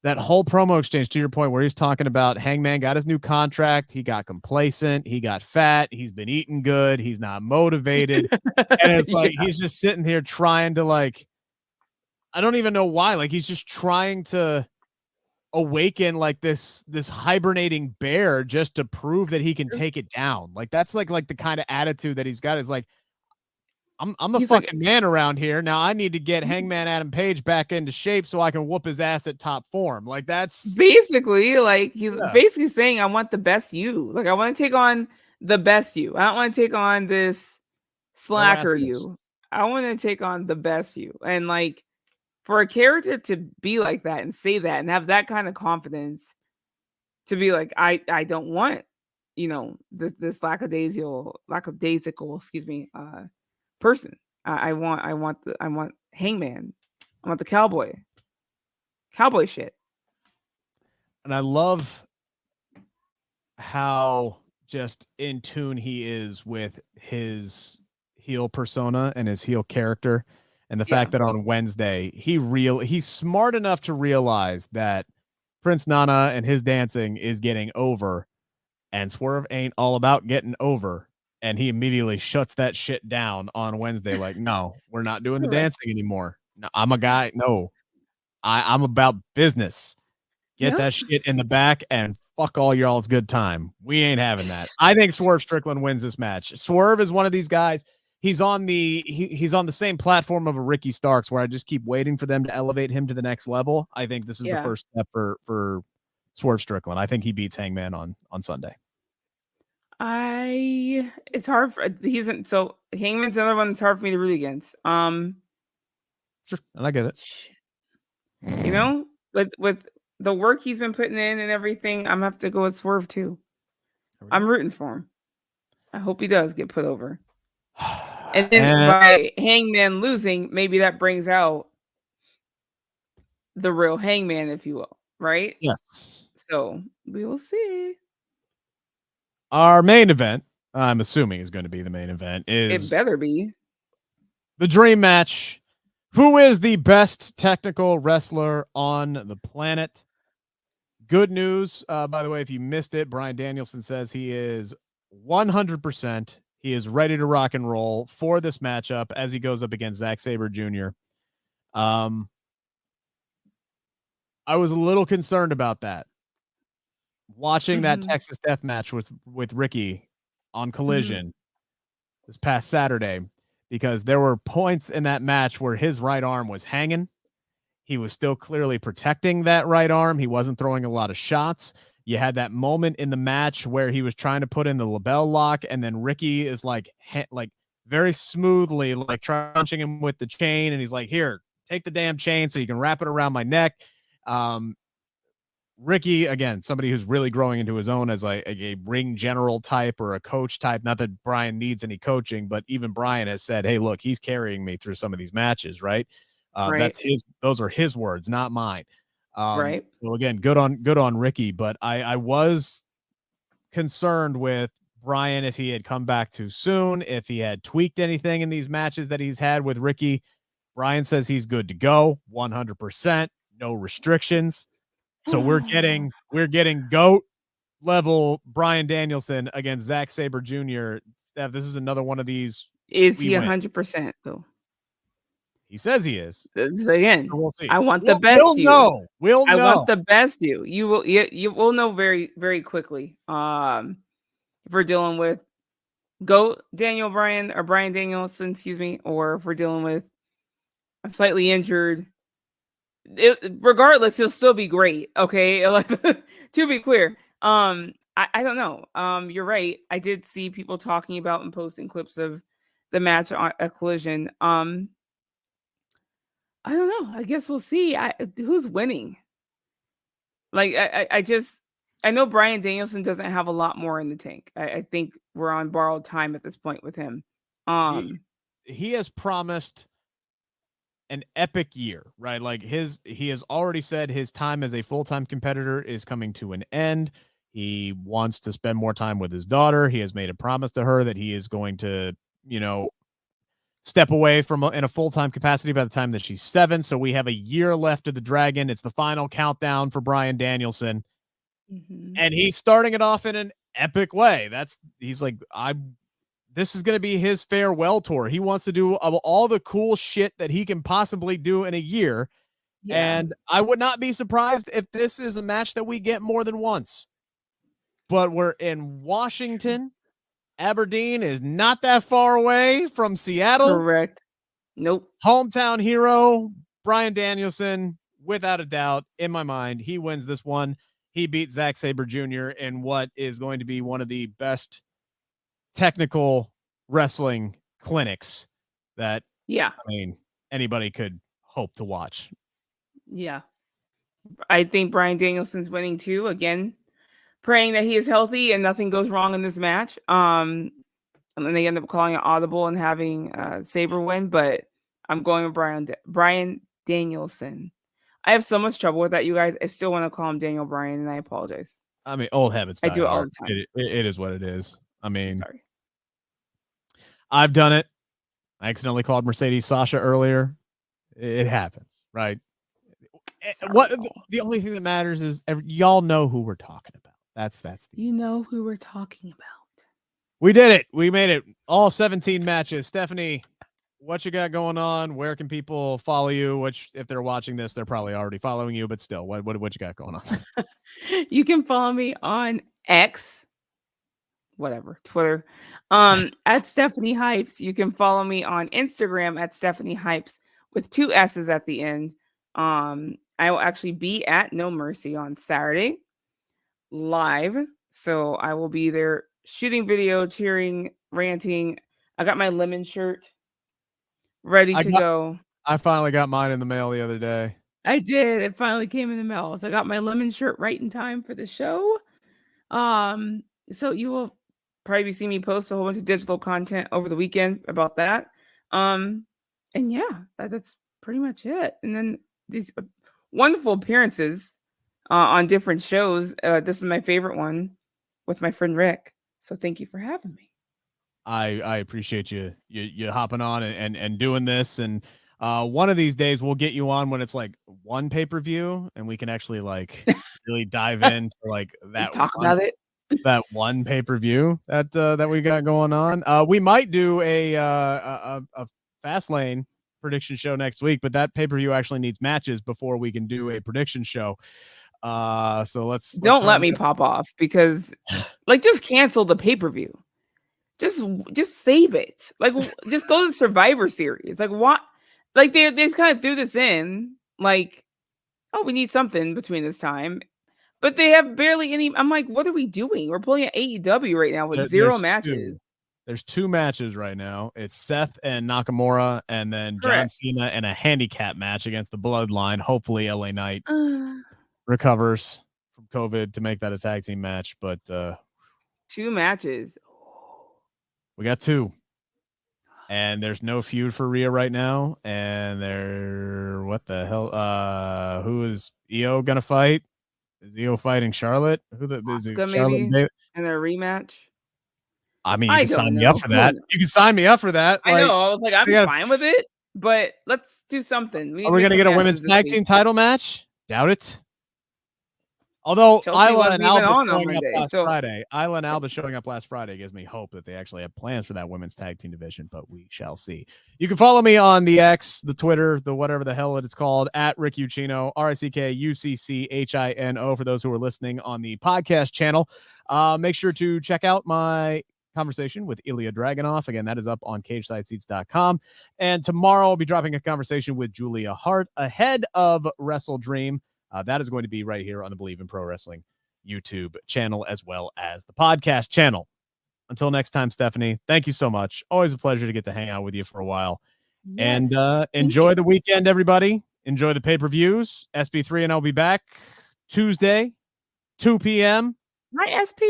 that whole promo exchange, to your point, where he's talking about Hangman got his new contract, he got complacent, he got fat, he's been eating good, he's not motivated, and it's like he's just sitting here trying to, like, I don't even know why, like, he's just trying to awaken like this hibernating bear just to prove that he can take it down. Like, that's like the kind of attitude that he's got is like, I'm the He's fucking man around here. Now I need to get Hangman Adam Page back into shape so I can whoop his ass at top form. Like, that's basically like he's basically saying, I want the best you. Like, I want to take on the best you. I don't want to take on this slacker you. I want to take on the best you. And like, for a character to be like that and say that and have that kind of confidence to be like, I don't want, this lackadaisical, person. I want Hangman. I want the cowboy shit. And I love how just in tune he is with his heel persona and his heel character. And the fact that on Wednesday, he's smart enough to realize that Prince Nana and his dancing is getting over, and Swerve ain't all about getting over. And he immediately shuts that shit down on Wednesday. Like, no, we're not doing the dancing anymore. No, I'm a guy. No, I'm about business. Get that shit in the back and fuck all y'all's good time. We ain't having that. I think Swerve Strickland wins this match. Swerve is one of these guys. He's on the same platform of a Ricky Starks, where I just keep waiting for them to elevate him to the next level. I think this is the first step for Swerve Strickland. I think he beats Hangman on Sunday. It's hard for so Hangman's another one that's hard for me to root against. Sure, and I get it. With the work he's been putting in and everything, I'm gonna have to go with Swerve too. I'm rooting for him. I hope he does get put over. And then by Hangman losing, maybe that brings out the real Hangman, if you will, right? Yes. So we will see. Our main event, I'm assuming is going to be the main event, is it better be the dream match. Who is the best technical wrestler on the planet? Good news, by the way, if you missed it, Bryan Danielson says he is 100%. He is ready to rock and roll for this matchup as he goes up against Zach Sabre Jr. I was a little concerned about that. Watching that Texas Death Match with Ricky on Collision this past Saturday, because there were points in that match where his right arm was hanging. He was still clearly protecting that right arm. He wasn't throwing a lot of shots. You had that moment in the match where he was trying to put in the label lock, and then Ricky is like very smoothly like crunching him with the chain, and he's like, "Here, take the damn chain so you can wrap it around my neck." Ricky, again, somebody who's really growing into his own as a ring general type or a coach type. Not that Bryan needs any coaching, but even Bryan has said, "Hey, look, he's carrying me through some of these matches." Right? Right. Those are his words, not mine. Right. So again, good on Ricky, but I was concerned with Bryan if he had come back too soon, if he had tweaked anything in these matches that he's had with Ricky. Bryan says he's good to go, 100%, no restrictions. So we're getting GOAT level Bryan Danielson against Zach Sabre Jr. Steph, this is another one of these. Is he 100% though? He says he is. Again, so we'll see. I want the best. We'll know. I want the best. You will know very, very quickly. If we're dealing with GOAT Bryan Danielson, excuse me, or if we're dealing with a slightly injured. Regardless, he'll still be great. Okay, like to be clear. I don't know. You're right. I did see people talking about and posting clips of the match on a Collision. I don't know. I guess we'll see. Who's winning? Like I know Bryan Danielson doesn't have a lot more in the tank. I think we're on borrowed time at this point with him. He has promised an epic year, right? Like he has already said his time as a full-time competitor is coming to an end. He wants to spend more time with his daughter. He has made a promise to her that he is going to, step away from in a full-time capacity by the time that she's 7. So we have a year left of the Dragon. It's the final countdown for Bryan Danielson. Mm-hmm. And he's starting it off in an epic way. He's like, this is going to be his farewell tour. He wants to do all the cool shit that he can possibly do in a year. Yeah. And I would not be surprised if this is a match that we get more than once. But we're in Washington. Aberdeen is not that far away from Seattle. Correct. Nope. Hometown hero, Bryan Danielson, without a doubt, in my mind, he wins this one. He beat Zach Sabre Jr. in what is going to be one of the best technical wrestling clinics that anybody could hope to watch. Yeah. I think Bryan Danielson's winning too. Again, praying that he is healthy and nothing goes wrong in this match. And then they end up calling it audible and having Sabre win, but I'm going with Bryan Danielson. I have so much trouble with that, you guys. I still want to call him Daniel Bryan, and I apologize. I mean, old habits. I do it all the time. It is what it is. I mean, sorry. I've done it. I accidentally called Mercedes Sasha earlier. It happens, right? Sorry. The only thing that matters is y'all know who we're talking about. That's you know who we're talking about. We did it. We made it. All 17 matches. Stephanie, what you got going on? Where can people follow you? Which, if they're watching this, they're probably already following you, but still, what you got going on? You can follow me on X, Twitter, at Stephanie Hypes. You can follow me on Instagram at Stephanie Hypes with 2 S's at the end. I will actually be at No Mercy on Saturday live. So I will be there shooting video, cheering, ranting. I got my lemon shirt ready to go. I finally got mine in the mail the other day. I did. It finally came in the mail. So I got my lemon shirt right in time for the show. So you will probably see me post a whole bunch of digital content over the weekend about that. And yeah, that's pretty much it. And then these wonderful appearances on different shows. This is my favorite one with my friend Rick. So thank you for having me. I appreciate you hopping on and doing this. And one of these days we'll get you on when it's like one pay-per-view and we can actually like really dive into like that about it. That one pay-per-view that we got going on. We might do a Fastlane prediction show next week, but that pay-per-view actually needs matches before we can do a prediction show. So let's let me pop off because like just cancel the pay-per-view. Just save it. Like just go to the Survivor Series. Like what? Like they just kind of threw this in like, oh, we need something between this time. But they have barely any. I'm like, what are we doing? We're pulling at AEW right now with 0 matches. There's 2 matches right now. It's Seth and Nakamura, and then John Cena and a handicap match against the Bloodline. Hopefully, LA Knight recovers from COVID to make that a tag team match. But 2 matches. We got 2. And there's no feud for Rhea right now. And what the hell? Who is EO gonna fight? Is EO fighting Charlotte? Is it Charlotte? Maybe in a rematch? I mean, you can sign me up for that. You can sign me up for that. I know. I was like, I'm fine with it, but let's do something. Are we going to get a women's tag team title match? Doubt it. Although Isla and Alba showing up last Friday. Isla and Alba showing up last Friday gives me hope that they actually have plans for that women's tag team division, but we shall see. You can follow me on the X, the Twitter, the whatever the hell it's called, at Rick Ucchino, RickUcchino, for those who are listening on the podcast channel. Make sure to check out my conversation with Ilya Dragunov. Again, that is up on CageSideSeats.com. And tomorrow I'll be dropping a conversation with Julia Hart ahead of WrestleDream. That is going to be right here on the Believe in Pro Wrestling YouTube channel as well as the podcast channel. Until next time, Stephanie, thank you so much. Always a pleasure to get to hang out with you for a while. Yes, and enjoy the weekend, everybody. Enjoy the pay-per-views. SB3 and I'll be back Tuesday, 2 p.m. Hi, SP.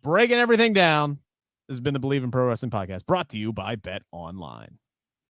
Breaking everything down. This has been the Believe in Pro Wrestling podcast brought to you by Bet Online.